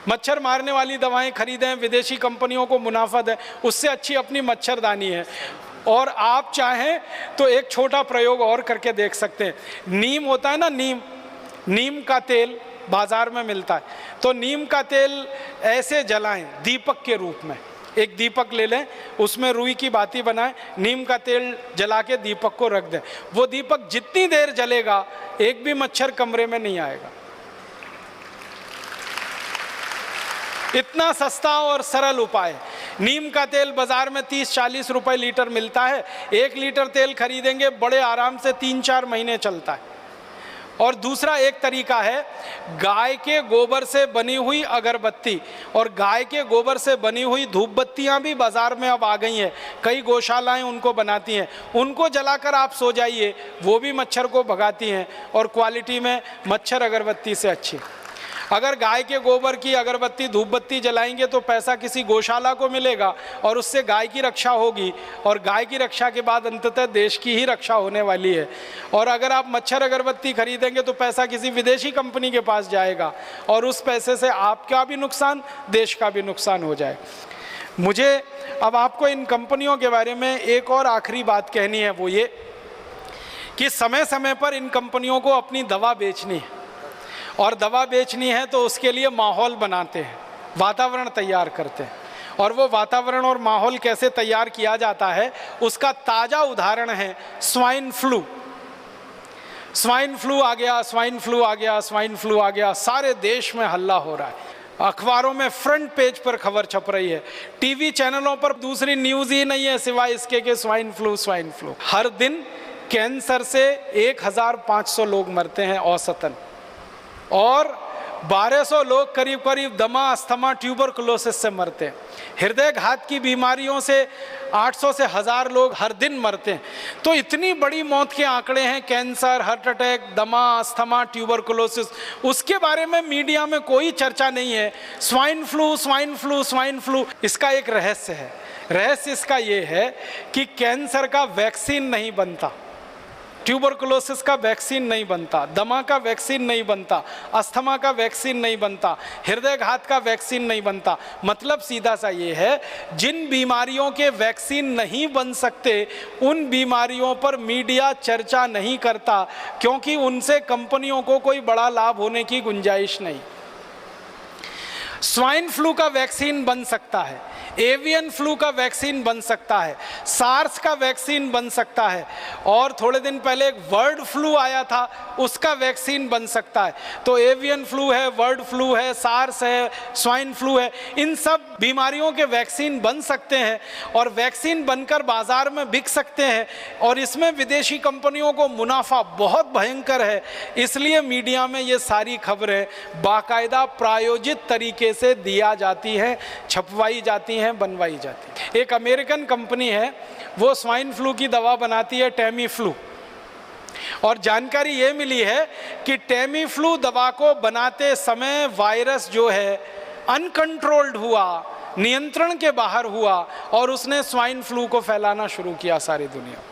मच्छर मारने वाली दवाएं खरीदें, विदेशी कंपनियों को मुनाफा दें, उससे अच्छी अपनी मच्छरदानी है। और आप चाहें तो एक छोटा प्रयोग और करके देख सकते हैं। नीम होता है ना, नीम का तेल बाज़ार में मिलता है, तो नीम का तेल ऐसे जलाएं दीपक के रूप में। एक दीपक ले लें, उसमें रुई की बाती बनाएं, नीम का तेल जला के दीपक को रख दें। वो दीपक जितनी देर जलेगा एक भी मच्छर कमरे में नहीं आएगा। इतना सस्ता और सरल उपाय। नीम का तेल बाजार में 30-40 रुपए लीटर मिलता है। 1 लीटर तेल खरीदेंगे, बड़े आराम से 3-4 महीने चलता है। और दूसरा एक तरीका है, गाय के गोबर से बनी हुई अगरबत्ती और गाय के गोबर से बनी हुई धूप बत्तियाँ भी बाज़ार में अब आ गई हैं। कई गौशालाएं उनको बनाती हैं, उनको जलाकर आप सो जाइए, वो भी मच्छर को भगाती हैं और क्वालिटी में मच्छर अगरबत्ती से अच्छी। अगर गाय के गोबर की अगरबत्ती धूप बत्ती जलाएंगे तो पैसा किसी गौशाला को मिलेगा और उससे गाय की रक्षा होगी, और गाय की रक्षा के बाद अंततः देश की ही रक्षा होने वाली है। और अगर आप मच्छर अगरबत्ती खरीदेंगे तो पैसा किसी विदेशी कंपनी के पास जाएगा और उस पैसे से आपका भी नुकसान, देश का भी नुकसान हो जाए। मुझे अब आपको इन कंपनियों के बारे में एक और आखिरी बात कहनी है, वो ये कि समय समय पर इन कंपनियों को अपनी दवा बेचनी है, और दवा बेचनी है तो उसके लिए माहौल बनाते हैं, वातावरण तैयार करते हैं। और वो वातावरण और माहौल कैसे तैयार किया जाता है उसका ताज़ा उदाहरण है स्वाइन फ्लू। स्वाइन फ्लू आ गया, स्वाइन फ्लू आ गया, स्वाइन फ्लू आ गया, सारे देश में हल्ला हो रहा है। अखबारों में फ्रंट पेज पर खबर छप रही है, टीवी चैनलों पर दूसरी न्यूज़ ही नहीं है सिवाय इसके कि स्वाइन फ्लू, स्वाइन फ्लू। हर दिन कैंसर से 1500 लोग मरते हैं औसतन, और 1200 लोग करीब करीब दमा, अस्थमा, ट्यूबरकुलोसिस से मरते हैं। हृदय घात की बीमारियों से 800 से 1000 लोग हर दिन मरते हैं। तो इतनी बड़ी मौत के आंकड़े हैं, कैंसर, हार्ट अटैक, दमा, अस्थमा, ट्यूबरकुलोसिस, उसके बारे में मीडिया में कोई चर्चा नहीं है। Swine flu, swine flu, swine flu, इसका एक रहस्य है। रहस्य इसका ये है कि कैंसर का वैक्सीन नहीं बनता, ट्यूबरकुलोसिस का वैक्सीन नहीं बनता, दमा का वैक्सीन नहीं बनता, अस्थमा का वैक्सीन नहीं बनता, हृदय घात का वैक्सीन नहीं बनता। मतलब सीधा सा ये है, जिन बीमारियों के वैक्सीन नहीं बन सकते उन बीमारियों पर मीडिया चर्चा नहीं करता, क्योंकि उनसे कंपनियों को कोई बड़ा लाभ होने की गुंजाइश नहीं। स्वाइन फ्लू का वैक्सीन बन सकता है, एवियन फ्लू का वैक्सीन बन सकता है, सार्स का वैक्सीन बन सकता है, और थोड़े दिन पहले एक बर्ड फ्लू आया था उसका वैक्सीन बन सकता है। तो एवियन फ्लू है, बर्ड फ्लू है, सार्स है, स्वाइन फ्लू है, इन सब बीमारियों के वैक्सीन बन सकते हैं और वैक्सीन बनकर बाजार में बिक सकते हैं। और इसमें विदेशी कंपनियों को मुनाफा बहुत भयंकर है, इसलिए मीडिया में ये सारी खबरें बाकायदा प्रायोजित तरीके से दिया जाती हैं, छपवाई जाती हैं, बनवाई जाती हैं। एक अमेरिकन कंपनी है, वो स्वाइन फ्लू की दवा बनाती है, टेमी फ्लू, और जानकारी ये मिली है कि टेमी फ्लू दवा को बनाते समय वायरस जो है अनकंट्रोल्ड हुआ, नियंत्रण के बाहर हुआ और उसने स्वाइन फ्लू को फैलाना शुरू किया सारी दुनिया।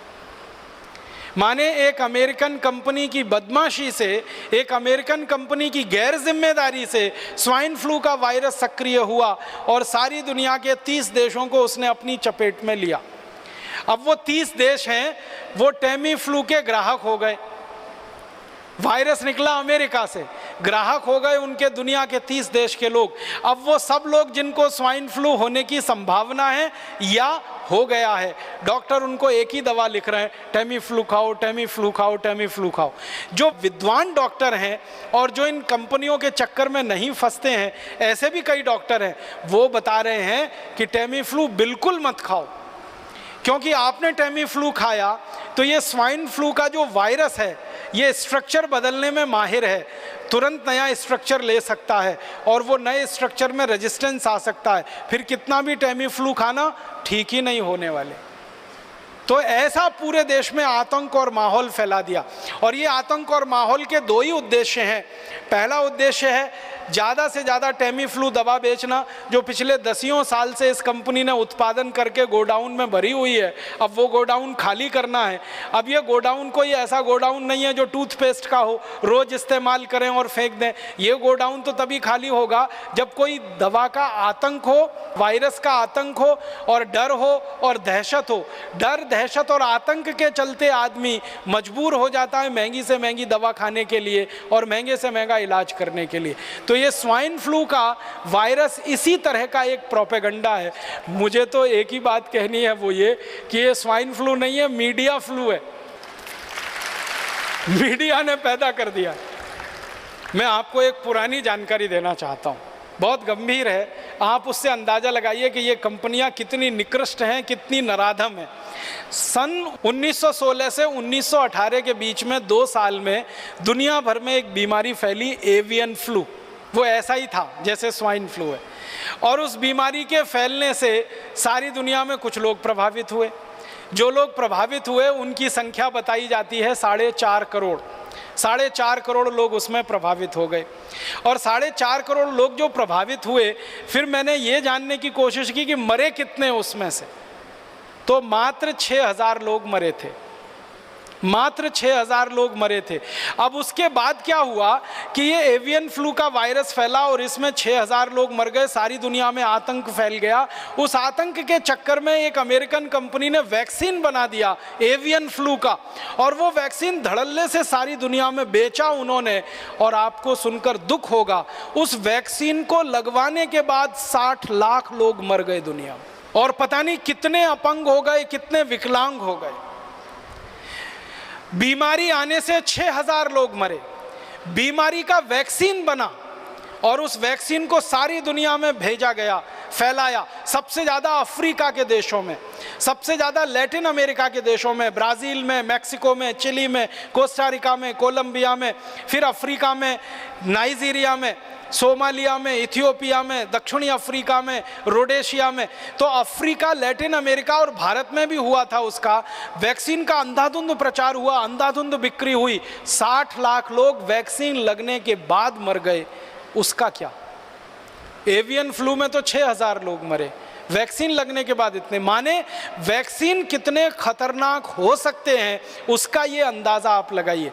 माने एक अमेरिकन कंपनी की बदमाशी से, एक अमेरिकन कंपनी की गैर जिम्मेदारी से स्वाइन फ्लू का वायरस सक्रिय हुआ और सारी दुनिया के 30 देशों को उसने अपनी चपेट में लिया। अब वो 30 देश हैं, वो टेमी फ्लू के ग्राहक हो गए। वायरस निकला अमेरिका से, ग्राहक हो गए उनके दुनिया के 30 देश के लोग। अब वो सब लोग जिनको स्वाइन फ्लू होने की संभावना है या हो गया है, डॉक्टर उनको एक ही दवा लिख रहे हैं, टेमी फ्लू खाओ, टेमी फ्लू खाओ, टेमी फ्लू खाओ। जो विद्वान डॉक्टर हैं और जो इन कंपनियों के चक्कर में नहीं फंसते हैं, ऐसे भी कई डॉक्टर हैं, वो बता रहे हैं कि टेमी फ्लू बिल्कुल मत खाओ, क्योंकि आपने टेमी फ्लू खाया तो ये स्वाइन फ्लू का जो वायरस है ये स्ट्रक्चर बदलने में माहिर है, तुरंत नया स्ट्रक्चर ले सकता है और वो नए स्ट्रक्चर में रेजिस्टेंस आ सकता है, फिर कितना भी टेमी फ्लू खाना ठीक ही नहीं होने वाले। तो ऐसा पूरे देश में आतंक और माहौल फैला दिया। और ये आतंक और माहौल के दो ही उद्देश्य हैं। पहला उद्देश्य है ज़्यादा से ज़्यादा टेमी फ्लू दवा बेचना, जो पिछले 10 साल से इस कंपनी ने उत्पादन करके गोडाउन में भरी हुई है, अब वो गोडाउन खाली करना है। अब ये गोडाउन कोई ऐसा गोडाउन नहीं है जो टूथपेस्ट का हो, रोज़ इस्तेमाल करें और फेंक दें। ये गोडाउन तो तभी खाली होगा जब कोई दवा का आतंक हो, वायरस का आतंक हो और डर हो और दहशत हो। डर, दहशत और आतंक के चलते आदमी मजबूर हो जाता है महंगी से महंगी दवा खाने के लिए और महंगे से महंगा इलाज करने के लिए। तो ये स्वाइन फ्लू का वायरस इसी तरह का एक प्रोपेगेंडा है। मुझे तो एक ही बात कहनी है, वो ये कि ये स्वाइन फ्लू नहीं है, मीडिया फ्लू है। मीडिया ने पैदा कर दिया। मैं आपको एक पुरानी जानकारी देना चाहता हूँ, बहुत गंभीर है, आप उससे अंदाज़ा लगाइए कि ये कंपनियां कितनी निकृष्ट हैं, कितनी नराधम हैं। सन 1916 से 1918 के बीच में 2 साल में दुनिया भर में एक बीमारी फैली, एवियन फ्लू। वो ऐसा ही था जैसे स्वाइन फ्लू है, और उस बीमारी के फैलने से सारी दुनिया में कुछ लोग प्रभावित हुए। जो लोग प्रभावित हुए उनकी संख्या बताई जाती है 4.5 करोड़। 4.5 करोड़ लोग उसमें प्रभावित हो गए। और 4.5 करोड़ लोग जो प्रभावित हुए, फिर मैंने ये जानने की कोशिश की कि मरे कितने उसमें से, तो मात्र 6,000 लोग मरे थे। मात्र 6,000 लोग मरे थे। अब उसके बाद क्या हुआ कि ये एवियन फ्लू का वायरस फैला और इसमें 6,000 लोग मर गए, सारी दुनिया में आतंक फैल गया। उस आतंक के चक्कर में एक अमेरिकन कंपनी ने वैक्सीन बना दिया एवियन फ्लू का, और वो वैक्सीन धड़ल्ले से सारी दुनिया में बेचा उन्होंने। और आपको सुनकर दुख होगा, उस वैक्सीन को लगवाने के बाद 60 लाख लोग मर गए दुनिया में, और पता नहीं कितने अपंग हो गए, कितने विकलांग हो गए। बीमारी आने से 6,000 लोग मरे। बीमारी का वैक्सीन बना और उस वैक्सीन को सारी दुनिया में भेजा गया, फैलाया। सबसे ज़्यादा अफ्रीका के देशों में, सबसे ज़्यादा लैटिन अमेरिका के देशों में, ब्राज़ील में, मैक्सिको में, चिली में, कोस्टारिका में, कोलंबिया में, फिर अफ्रीका में, नाइजीरिया में, सोमालिया में, इथियोपिया में, दक्षिणी अफ्रीका में, रोडेशिया में। तो अफ्रीका, लैटिन अमेरिका और भारत में भी हुआ था। उसका वैक्सीन का अंधाधुंध प्रचार हुआ, अंधाधुंध बिक्री हुई। 60 लाख लोग वैक्सीन लगने के बाद मर गए। उसका क्या? एवियन फ्लू में तो 6,000 लोग मरे, वैक्सीन लगने के बाद इतने। माने वैक्सीन कितने खतरनाक हो सकते हैं उसका ये अंदाज़ा आप लगाइए।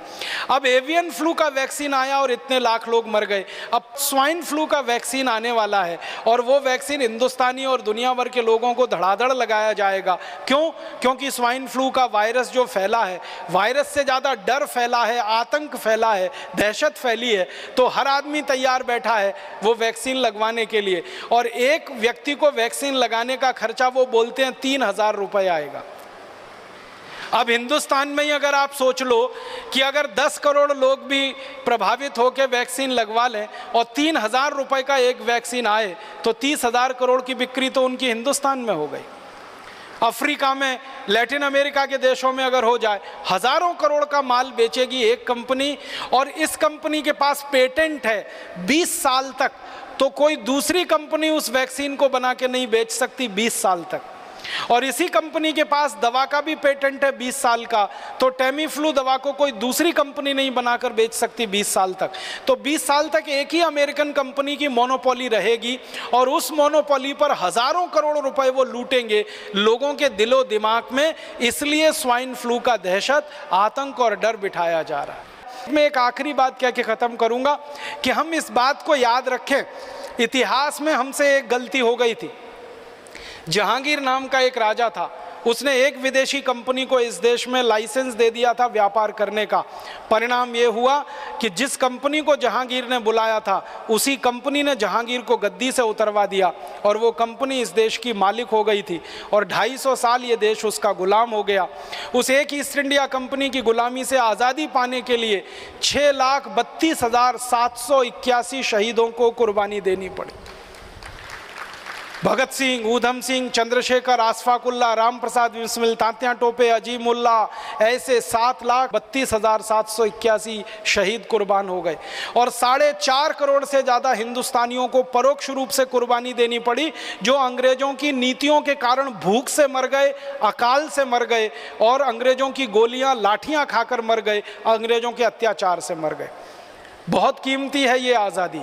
अब एवियन फ्लू का वैक्सीन आया और इतने लाख लोग मर गए। अब स्वाइन फ्लू का वैक्सीन आने वाला है और वो वैक्सीन हिंदुस्तानी और दुनिया भर के लोगों को धड़ाधड़ लगाया जाएगा। क्यों? क्योंकि स्वाइन फ्लू का वायरस जो फैला है, वायरस से ज़्यादा डर फैला है, आतंक फैला है, दहशत फैली है। तो हर आदमी तैयार बैठा है वो वैक्सीन लगवाने के लिए। और एक व्यक्ति को वैक्सीन लगाने का खर्चा वो बोलते हैं 3,000 रुपये आएगा। अब हिंदुस्तान में ही अगर आप सोच लो कि अगर 10 करोड़ लोग भी प्रभावित होकर वैक्सीन लगवा लें और 3,000 रुपये का एक वैक्सीन आए तो 30,000 करोड़ की बिक्री तो उनकी हिंदुस्तान में हो गई। अफ्रीका में, लैटिन अमेरिका के देशों में अगर हो जाए, हज़ारों करोड़ का माल बेचेगी एक कंपनी, और इस कंपनी के पास पेटेंट है 20 साल तक, तो कोई दूसरी कंपनी उस वैक्सीन को बना के नहीं बेच सकती 20 साल तक। और इसी कंपनी के पास दवा का भी पेटेंट है 20 साल का, तो टेमीफ्लू दवा को कोई दूसरी कंपनी नहीं बनाकर बेच सकती 20 साल तक। तो 20 साल तक एक ही अमेरिकन कंपनी की मोनोपोली रहेगी, और उस मोनोपोली पर हज़ारों करोड़ रुपए वो लूटेंगे लोगों के दिलो दिमाग में। इसलिए स्वाइन फ्लू का दहशत, आतंक और डर बिठाया जा रहा है। मैं एक आखिरी बात कह के ख़त्म करूँगा कि हम इस बात को याद रखें, इतिहास में हमसे एक गलती हो गई थी। जहांगीर नाम का एक राजा था, उसने एक विदेशी कंपनी को इस देश में लाइसेंस दे दिया था व्यापार करने का। परिणाम ये हुआ कि जिस कंपनी को जहांगीर ने बुलाया था, उसी कंपनी ने जहांगीर को गद्दी से उतरवा दिया, और वो कंपनी इस देश की मालिक हो गई थी, और 250 साल ये देश उसका गुलाम हो गया। उस एक ईस्ट इंडिया कंपनी की गुलामी से आज़ादी पाने के लिए 6,32,781 शहीदों को कुर्बानी देनी पड़ी। भगत सिंह, ऊधम सिंह, चंद्रशेखर, आशफाकुल्ला, राम प्रसाद बिस्मिल, तात्या टोपे, अजीमुल्ला, ऐसे 7,32,781 शहीद कुर्बान हो गए। और 4.5 करोड़ से ज़्यादा हिंदुस्तानियों को परोक्ष रूप से कुर्बानी देनी पड़ी, जो अंग्रेज़ों की नीतियों के कारण भूख से मर गए, अकाल से मर गए, और अंग्रेज़ों की गोलियां, लाठियां खाकर मर गए, अंग्रेज़ों के अत्याचार से मर गए। बहुत कीमती है ये आज़ादी।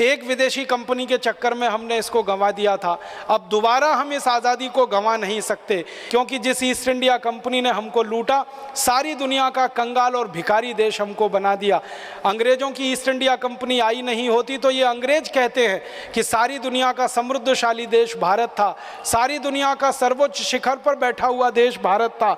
एक विदेशी कंपनी के चक्कर में हमने इसको गंवा दिया था। अब दोबारा हम इस आज़ादी को गंवा नहीं सकते, क्योंकि जिस ईस्ट इंडिया कंपनी ने हमको लूटा, सारी दुनिया का कंगाल और भिखारी देश हमको बना दिया। अंग्रेज़ों की ईस्ट इंडिया कंपनी आई नहीं होती तो ये अंग्रेज़ कहते हैं कि सारी दुनिया का समृद्धशाली देश भारत था, सारी दुनिया का सर्वोच्च शिखर पर बैठा हुआ देश भारत था।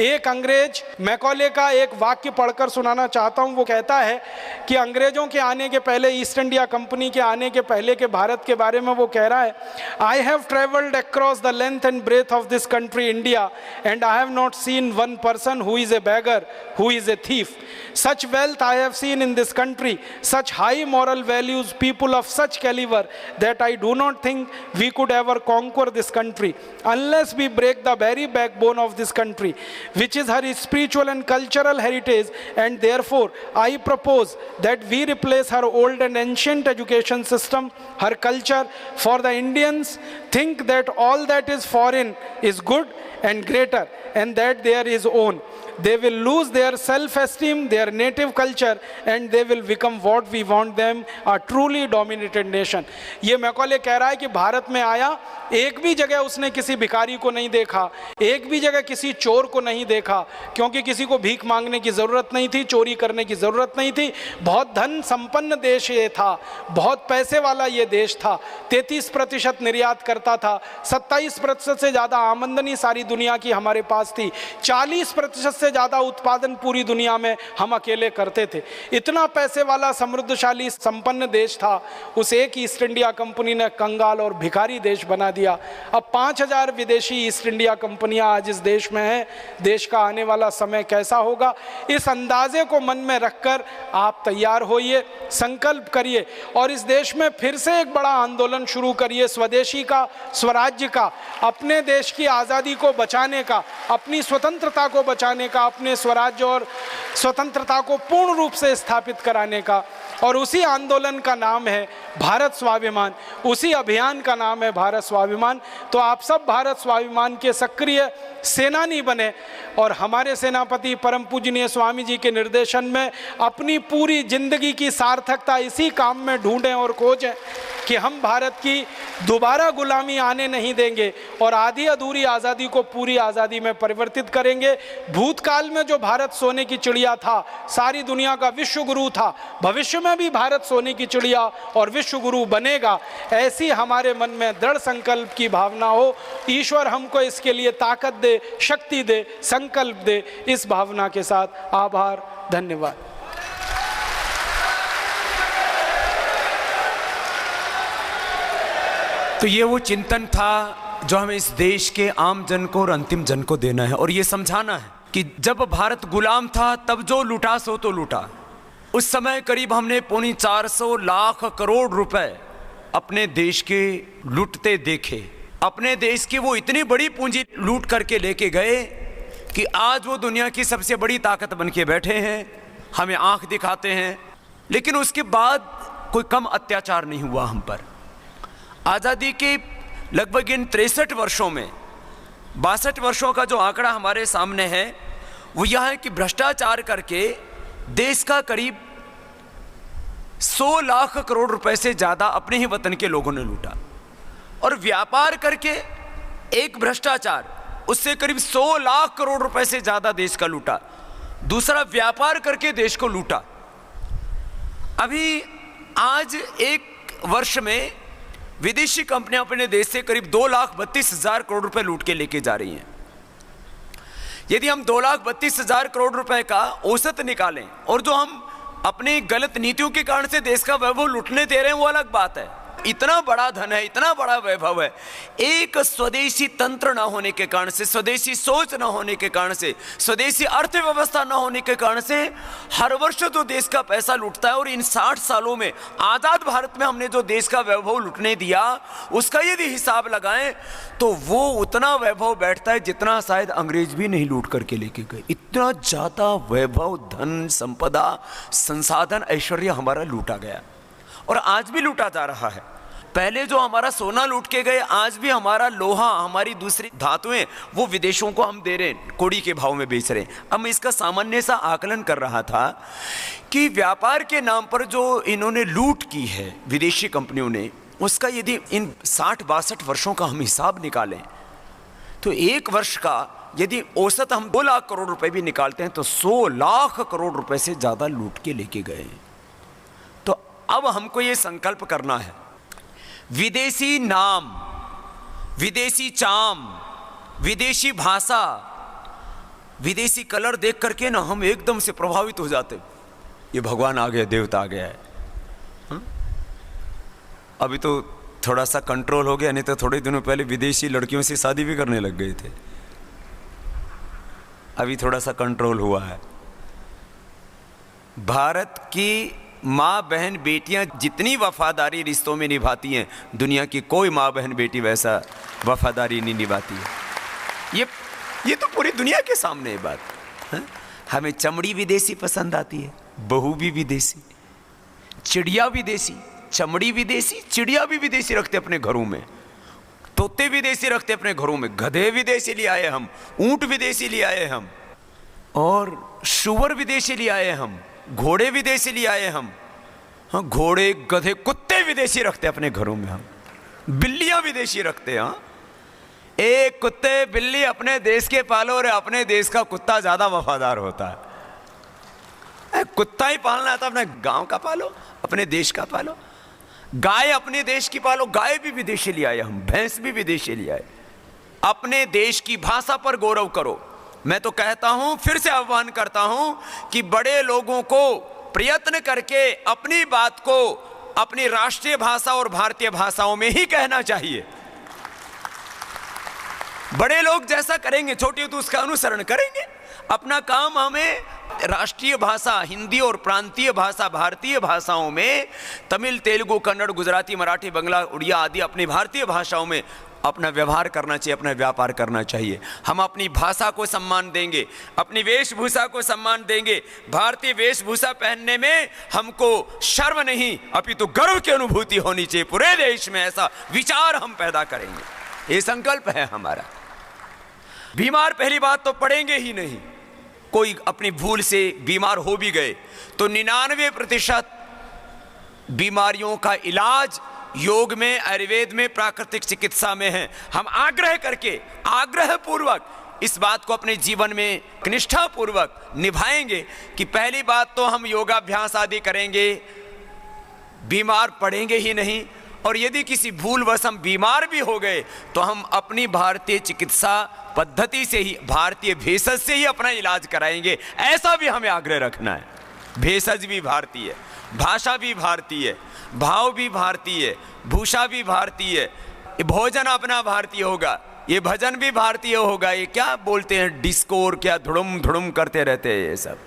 एक अंग्रेज, मैकॉले का एक वाक्य पढ़कर सुनाना चाहता हूँ। वो कहता है कि अंग्रेज़ों के आने के पहले, ईस्ट इंडिया कंपनी के आने के पहले के भारत के बारे में वो कह रहा है, I have travelled across the length and breadth of this country India and I have not seen one person who is a beggar, who is a thief. Such wealth I have seen in this country, such high moral values, people of such caliber, that I do not think we could ever conquer this country unless we break the very backbone of this country, which is her spiritual and cultural heritage. And therefore I propose that we replace her old and ancient education system, her culture. For the Indians think that all that is foreign is good and greater, and that there is own. They will lose their self-esteem, their native culture, and they will become what we want them, a truly dominated nation. ये Macaulay कह रहा है कि भारत में आया, एक भी जगह उसने किसी भिखारी को नहीं देखा, एक भी जगह किसी चोर को नहीं देखा, क्योंकि किसी को भीख मांगने की ज़रूरत नहीं थी, चोरी करने की ज़रूरत नहीं थी। बहुत धन संपन्न देश ये था, बहुत पैसे वाला ये देश था। 33% निर्यात करता था, 27% से ज़्यादा आमदनी सारी दुनिया की हमारे पास थी, 40% से ज़्यादा उत्पादन पूरी दुनिया में हम अकेले करते थे। इतना पैसे वाला, समृद्धशाली, संपन्न देश था, उस एक ईस्ट इंडिया कंपनी ने कंगाल और भिखारी देश बना दिया। अब 5000 विदेशी ईस्ट इंडिया कंपनियां आज इस देश में हैं। देश का आने वाला समय कैसा होगा, इस अंदाजे को मन में रखकर आप तैयार होइए, संकल्प करिए, और इस देश में फिर से एक बड़ा आंदोलन शुरू करिए, स्वदेशी का, स्वराज्य का, अपने देश की आज़ादी को बचाने का, अपनी स्वतंत्रता को बचाने का, अपने स्वराज्य और स्वतंत्रता को पूर्ण रूप से स्थापित कराने का। और उसी आंदोलन का नाम है भारत स्वाभिमान, उसी अभियान का नाम है भारत स्वाभिमान। तो आप सब भारत स्वाभिमान के सक्रिय सेनानी बने, और हमारे सेनापति परम पूजनीय स्वामी जी के निर्देशन में अपनी पूरी जिंदगी की सार्थकता इसी काम में ढूंढें और खोजें कि हम भारत की दोबारा गुलामी आने नहीं देंगे, और आधी अधूरी आज़ादी को पूरी आज़ादी में परिवर्तित करेंगे। भूतकाल में जो भारत सोने की चिड़िया था, सारी दुनिया का विश्व गुरु था, भविष्य में भी भारत सोने की चिड़िया और विश्व गुरु बनेगा, ऐसी हमारे मन में दृढ़ संकल्प की भावना हो। ईश्वर हमको इसके लिए ताकत दे, शक्ति दे, संकल्प दे। इस भावना के साथ आभार, धन्यवाद। तो ये वो चिंतन था जो हमें इस देश के आम जन को और अंतिम जन को देना है और ये समझाना है कि जब भारत गुलाम था तब जो लूटा सो तो लूटा। उस समय करीब हमने 450 लाख करोड़ रुपए अपने देश के लूटते देखे। अपने देश की वो इतनी बड़ी पूंजी लूट करके लेके गए कि आज वो दुनिया की सबसे बड़ी ताकत बन के बैठे हैं, हमें आंख दिखाते हैं। लेकिन उसके बाद कोई कम अत्याचार नहीं हुआ हम पर। आज़ादी के लगभग इन 63 वर्षों में 62 वर्षों का जो आंकड़ा हमारे सामने है वो यह है कि भ्रष्टाचार करके देश का करीब 100 लाख करोड़ रुपए से ज़्यादा अपने ही वतन के लोगों ने लूटा। और व्यापार करके एक भ्रष्टाचार उससे करीब 100 लाख करोड़ रुपए से ज़्यादा देश का लूटा। दूसरा व्यापार करके देश को लूटा। अभी आज एक वर्ष में विदेशी कंपनियां अपने देश से करीब 2,32,000 करोड़ रुपए लूट के लेके जा रही हैं। यदि हम 2,32,000 करोड़ रुपए का औसत निकालें और जो हम अपनी गलत नीतियों के कारण से देश का वैभव लूटने दे रहे हैं वो अलग बात है। इतना बड़ा धन है, इतना बड़ा वैभव है, एक स्वदेशी तंत्र ना होने के कारण से, स्वदेशी सोच ना होने के कारण से, स्वदेशी अर्थव्यवस्था ना होने के कारण से हर वर्ष जो देश का पैसा लूटता है। और इन 60 सालों में आज़ाद भारत में हमने जो देश का वैभव लूटने दिया उसका यदि हिसाब लगाएं तो वो उतना वैभव बैठता है जितना शायद अंग्रेज भी नहीं लूट करके लेके गए। इतना ज़्यादा वैभव, धन, संपदा, संसाधन, ऐश्वर्य हमारा लूटा गया और आज भी लूटा जा रहा है। पहले जो हमारा सोना लूट के गए, आज भी हमारा लोहा, हमारी दूसरी धातुएं वो विदेशों को हम दे रहे हैं, कौड़ी के भाव में बेच रहे हैं। अब मैं इसका सामान्य सा आकलन कर रहा था कि व्यापार के नाम पर जो इन्होंने लूट की है विदेशी कंपनियों ने, उसका यदि इन 60-62 वर्षों का हम हिसाब निकालें तो एक वर्ष का यदि औसत हम 2 लाख करोड़ रुपए भी निकालते हैं तो 100 लाख करोड़ रुपए से ज़्यादा लूट के लेके गए। तो अब हमको ये संकल्प करना है, विदेशी नाम, विदेशी चाम, विदेशी भाषा, विदेशी कलर देख करके ना हम एकदम से प्रभावित हो जाते, ये भगवान आ गया, देवता आ गया है। अभी तो थोड़ा सा कंट्रोल हो गया, नहीं तो थोड़े दिनों पहले विदेशी लड़कियों से शादी भी करने लग गए थे। अभी थोड़ा सा कंट्रोल हुआ है। भारत की माँ बहन बेटियां जितनी वफादारी रिश्तों में निभाती हैं, दुनिया की कोई माँ बहन बेटी वैसा वफादारी नहीं निभाती है। ये तो पूरी दुनिया के सामने है बात है? हमें चमड़ी विदेशी पसंद आती है, बहू भी विदेशी, चिड़िया विदेशी, चमड़ी विदेशी, चिड़िया भी विदेशी रखते अपने घरों में, तोते विदेशी रखते अपने घरों में, गधे विदेशी ले आए हम, ऊंट विदेशी ले आए हम, और शुअर विदेशी ले आए हम, घोड़े विदेशी ले आए हम। हाँ, घोड़े, गधे, कुत्ते विदेशी रखते अपने घरों में हम, बिल्लियां विदेशी रखते हैं। हाँ, एक कुत्ते बिल्ली अपने देश के पालो और अपने देश का कुत्ता ज्यादा वफादार होता है। कुत्ता ही पालना है तो अपने गांव का पालो, अपने देश का पालो। गाय अपने देश की पालो, गाय भी विदेशी ले आए हम, भैंस भी विदेशी ले आए। अपने देश की भाषा पर गौरव करो। मैं तो कहता हूं, फिर से आह्वान करता हूं कि बड़े लोगों को प्रयत्न करके अपनी बात को अपनी राष्ट्रीय भाषा और भारतीय भाषाओं में ही कहना चाहिए। बड़े लोग जैसा करेंगे, छोटे तो उसका अनुसरण करेंगे। अपना काम हमें राष्ट्रीय भाषा हिंदी और प्रांतीय भाषा भारतीय भाषाओं में, तमिल, तेलुगु, कन्नड़, गुजराती, मराठी, बंगला, उड़िया आदि अपनी भारतीय भाषाओं में अपना व्यवहार करना चाहिए, अपना व्यापार करना चाहिए। हम अपनी भाषा को सम्मान देंगे, अपनी वेशभूषा को सम्मान देंगे। भारतीय वेशभूषा पहनने में हमको शर्म नहीं अपितु गर्व की अनुभूति होनी चाहिए। पूरे देश में ऐसा विचार हम पैदा करेंगे, ये संकल्प है हमारा। बीमार पहली बात तो पड़ेंगे ही नहीं। कोई अपनी भूल से बीमार हो भी गए तो 99% बीमारियों का इलाज योग में, आयुर्वेद में, प्राकृतिक चिकित्सा में है। हम आग्रह करके, आग्रह पूर्वक इस बात को अपने जीवन में निष्ठा पूर्वक निभाएंगे कि पहली बात तो हम योगाभ्यास आदि करेंगे, बीमार पड़ेंगे ही नहीं। और यदि किसी भूलवश हम बीमार भी हो गए तो हम अपनी भारतीय चिकित्सा पद्धति से ही, भारतीय भेषज से ही अपना इलाज कराएंगे। ऐसा भी हमें आग्रह रखना है। भेषज भी भारतीय, भाषा भी भारतीय, भाव भी भारतीय, भूषा भी भारतीय, ये भोजन अपना भारतीय होगा, ये भजन भी भारतीय होगा, ये क्या बोलते हैं डिस्को और क्या धुड़ुम धुड़ुम करते रहते हैं ये सब।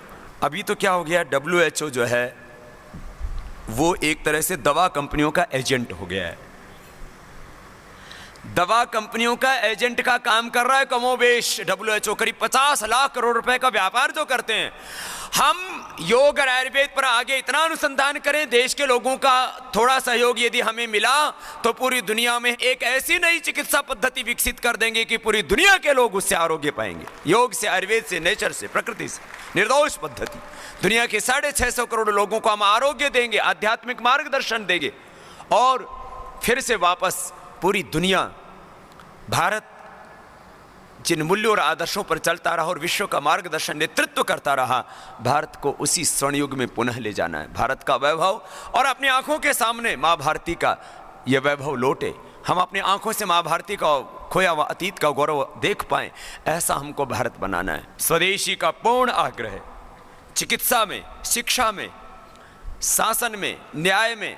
अभी तो क्या हो गया, WHO जो है वो एक तरह से दवा कंपनियों का एजेंट हो गया है। दवा कंपनियों का एजेंट का काम कर रहा है कमोबेश WHO। करीब 50 लाख करोड़ रुपए का व्यापार जो करते हैं। हम योग और आयुर्वेद पर आगे इतना अनुसंधान करें, देश के लोगों का थोड़ा सहयोग यदि हमें मिला तो पूरी दुनिया में एक ऐसी नई चिकित्सा पद्धति विकसित कर देंगे कि पूरी दुनिया के लोग उससे आरोग्य पाएंगे। योग से, आयुर्वेद से, नेचर से, प्रकृति से, निर्दोष पद्धति। दुनिया के 650 करोड़ लोगों को हम आरोग्य देंगे, आध्यात्मिक मार्गदर्शन देंगे और फिर से वापस पूरी दुनिया, भारत जिन मूल्यों और आदर्शों पर चलता रहा और विश्व का मार्गदर्शन नेतृत्व करता रहा, भारत को उसी स्वर्ण युग में पुनः ले जाना है। भारत का वैभव और अपनी आंखों के सामने माँ भारती का यह वैभव लौटे, हम अपनी आंखों से माँ भारती का खोया हुआ अतीत का गौरव देख पाएं, ऐसा हमको भारत बनाना है। स्वदेशी का पूर्ण आग्रह है। चिकित्सा में, शिक्षा में, शासन में, न्याय में,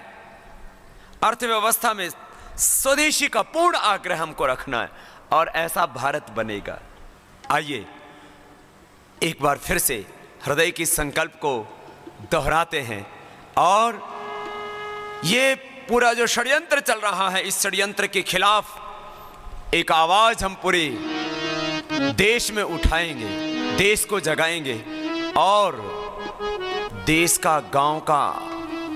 अर्थव्यवस्था में स्वदेशी का पूर्ण आग्रह हमको रखना है और ऐसा भारत बनेगा। आइए एक बार फिर से हृदय की संकल्प को दोहराते हैं और ये पूरा जो षड्यंत्र चल रहा है, इस षड्यंत्र के खिलाफ एक आवाज हम पूरे देश में उठाएंगे, देश को जगाएंगे और देश का, गांव का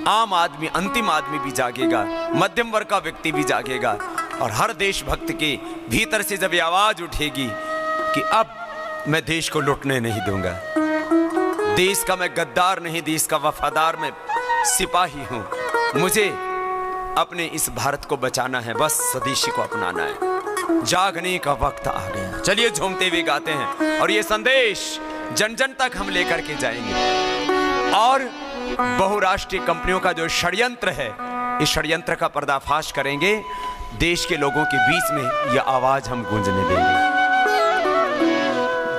आम आदमी, अंतिम आदमी भी जागेगा, मध्यम वर्ग का व्यक्ति भी जागेगा और हर देशभक्त के भीतर से जब ये आवाज उठेगी कि अब मैं देश को लुटने नहीं दूंगा, देश का मैं गद्दार नहीं, देश का वफादार मैं सिपाही हूं, मुझे अपने इस भारत को बचाना है, बस स्वदेशी को अपनाना है, जागने का वक्त आ गया। चलिए झूमते हुए गाते हैं और ये संदेश जन जन तक हम लेकर के जाएंगे और बहुराष्ट्रीय कंपनियों का जो षड्यंत्र है, इस षड्यंत्र का पर्दाफाश करेंगे, देश के लोगों के बीच में यह आवाज हम गूंजने देंगे।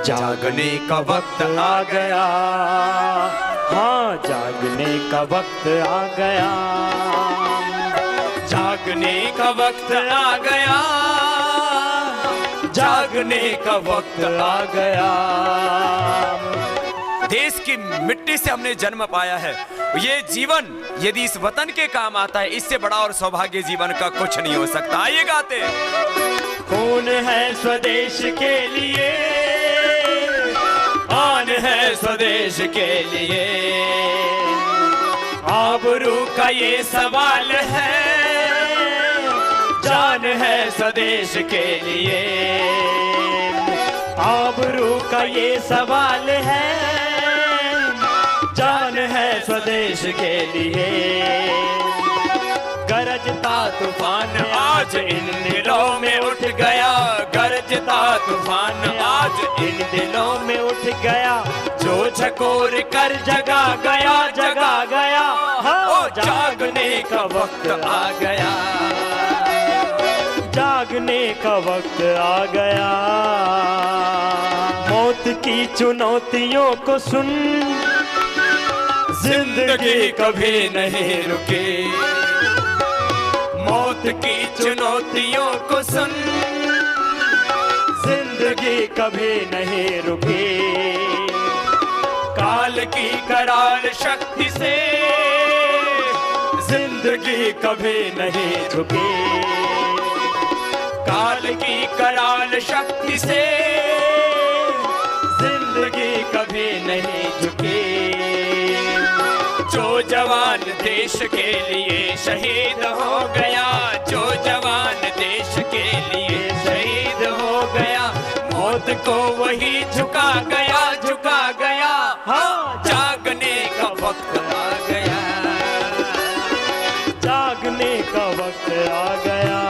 जागने का वक्त आ गया, हाँ जागने का वक्त आ गया, जागने का वक्त आ गया, जागने का वक्त आ गया। देश की मिट्टी से हमने जन्म पाया है, ये जीवन यदि इस वतन के काम आता है, इससे बड़ा और सौभाग्य जीवन का कुछ नहीं हो सकता। आइए गाते हैं। खून है स्वदेश के लिए, आन है स्वदेश के लिए, आबरू का ये सवाल है, जान है स्वदेश के लिए, आबरू का ये सवाल है, जान है स्वदेश के लिए। गरजता तूफान आज इन दिलों में उठ गया, गरजता तूफान आज इन दिलों में उठ गया, जो झकोर कर जगा गया, जगा गया, हाँ जागने का वक्त आ गया, जागने का वक्त आ गया। मौत की चुनौतियों को सुन, जिंदगी कभी नहीं रुके, मौत की चुनौतियों को सुन, जिंदगी कभी नहीं रुके, काल की कराल शक्ति से जिंदगी कभी नहीं झुके, काल की कराल शक्ति से जिंदगी कभी नहीं झुके। जो जवान देश के लिए शहीद हो गया, जो जवान देश के लिए शहीद हो गया, मौत को वही झुका गया, झुका गया, हाँ जागने का वक्त आ गया, जागने का वक्त आ गया।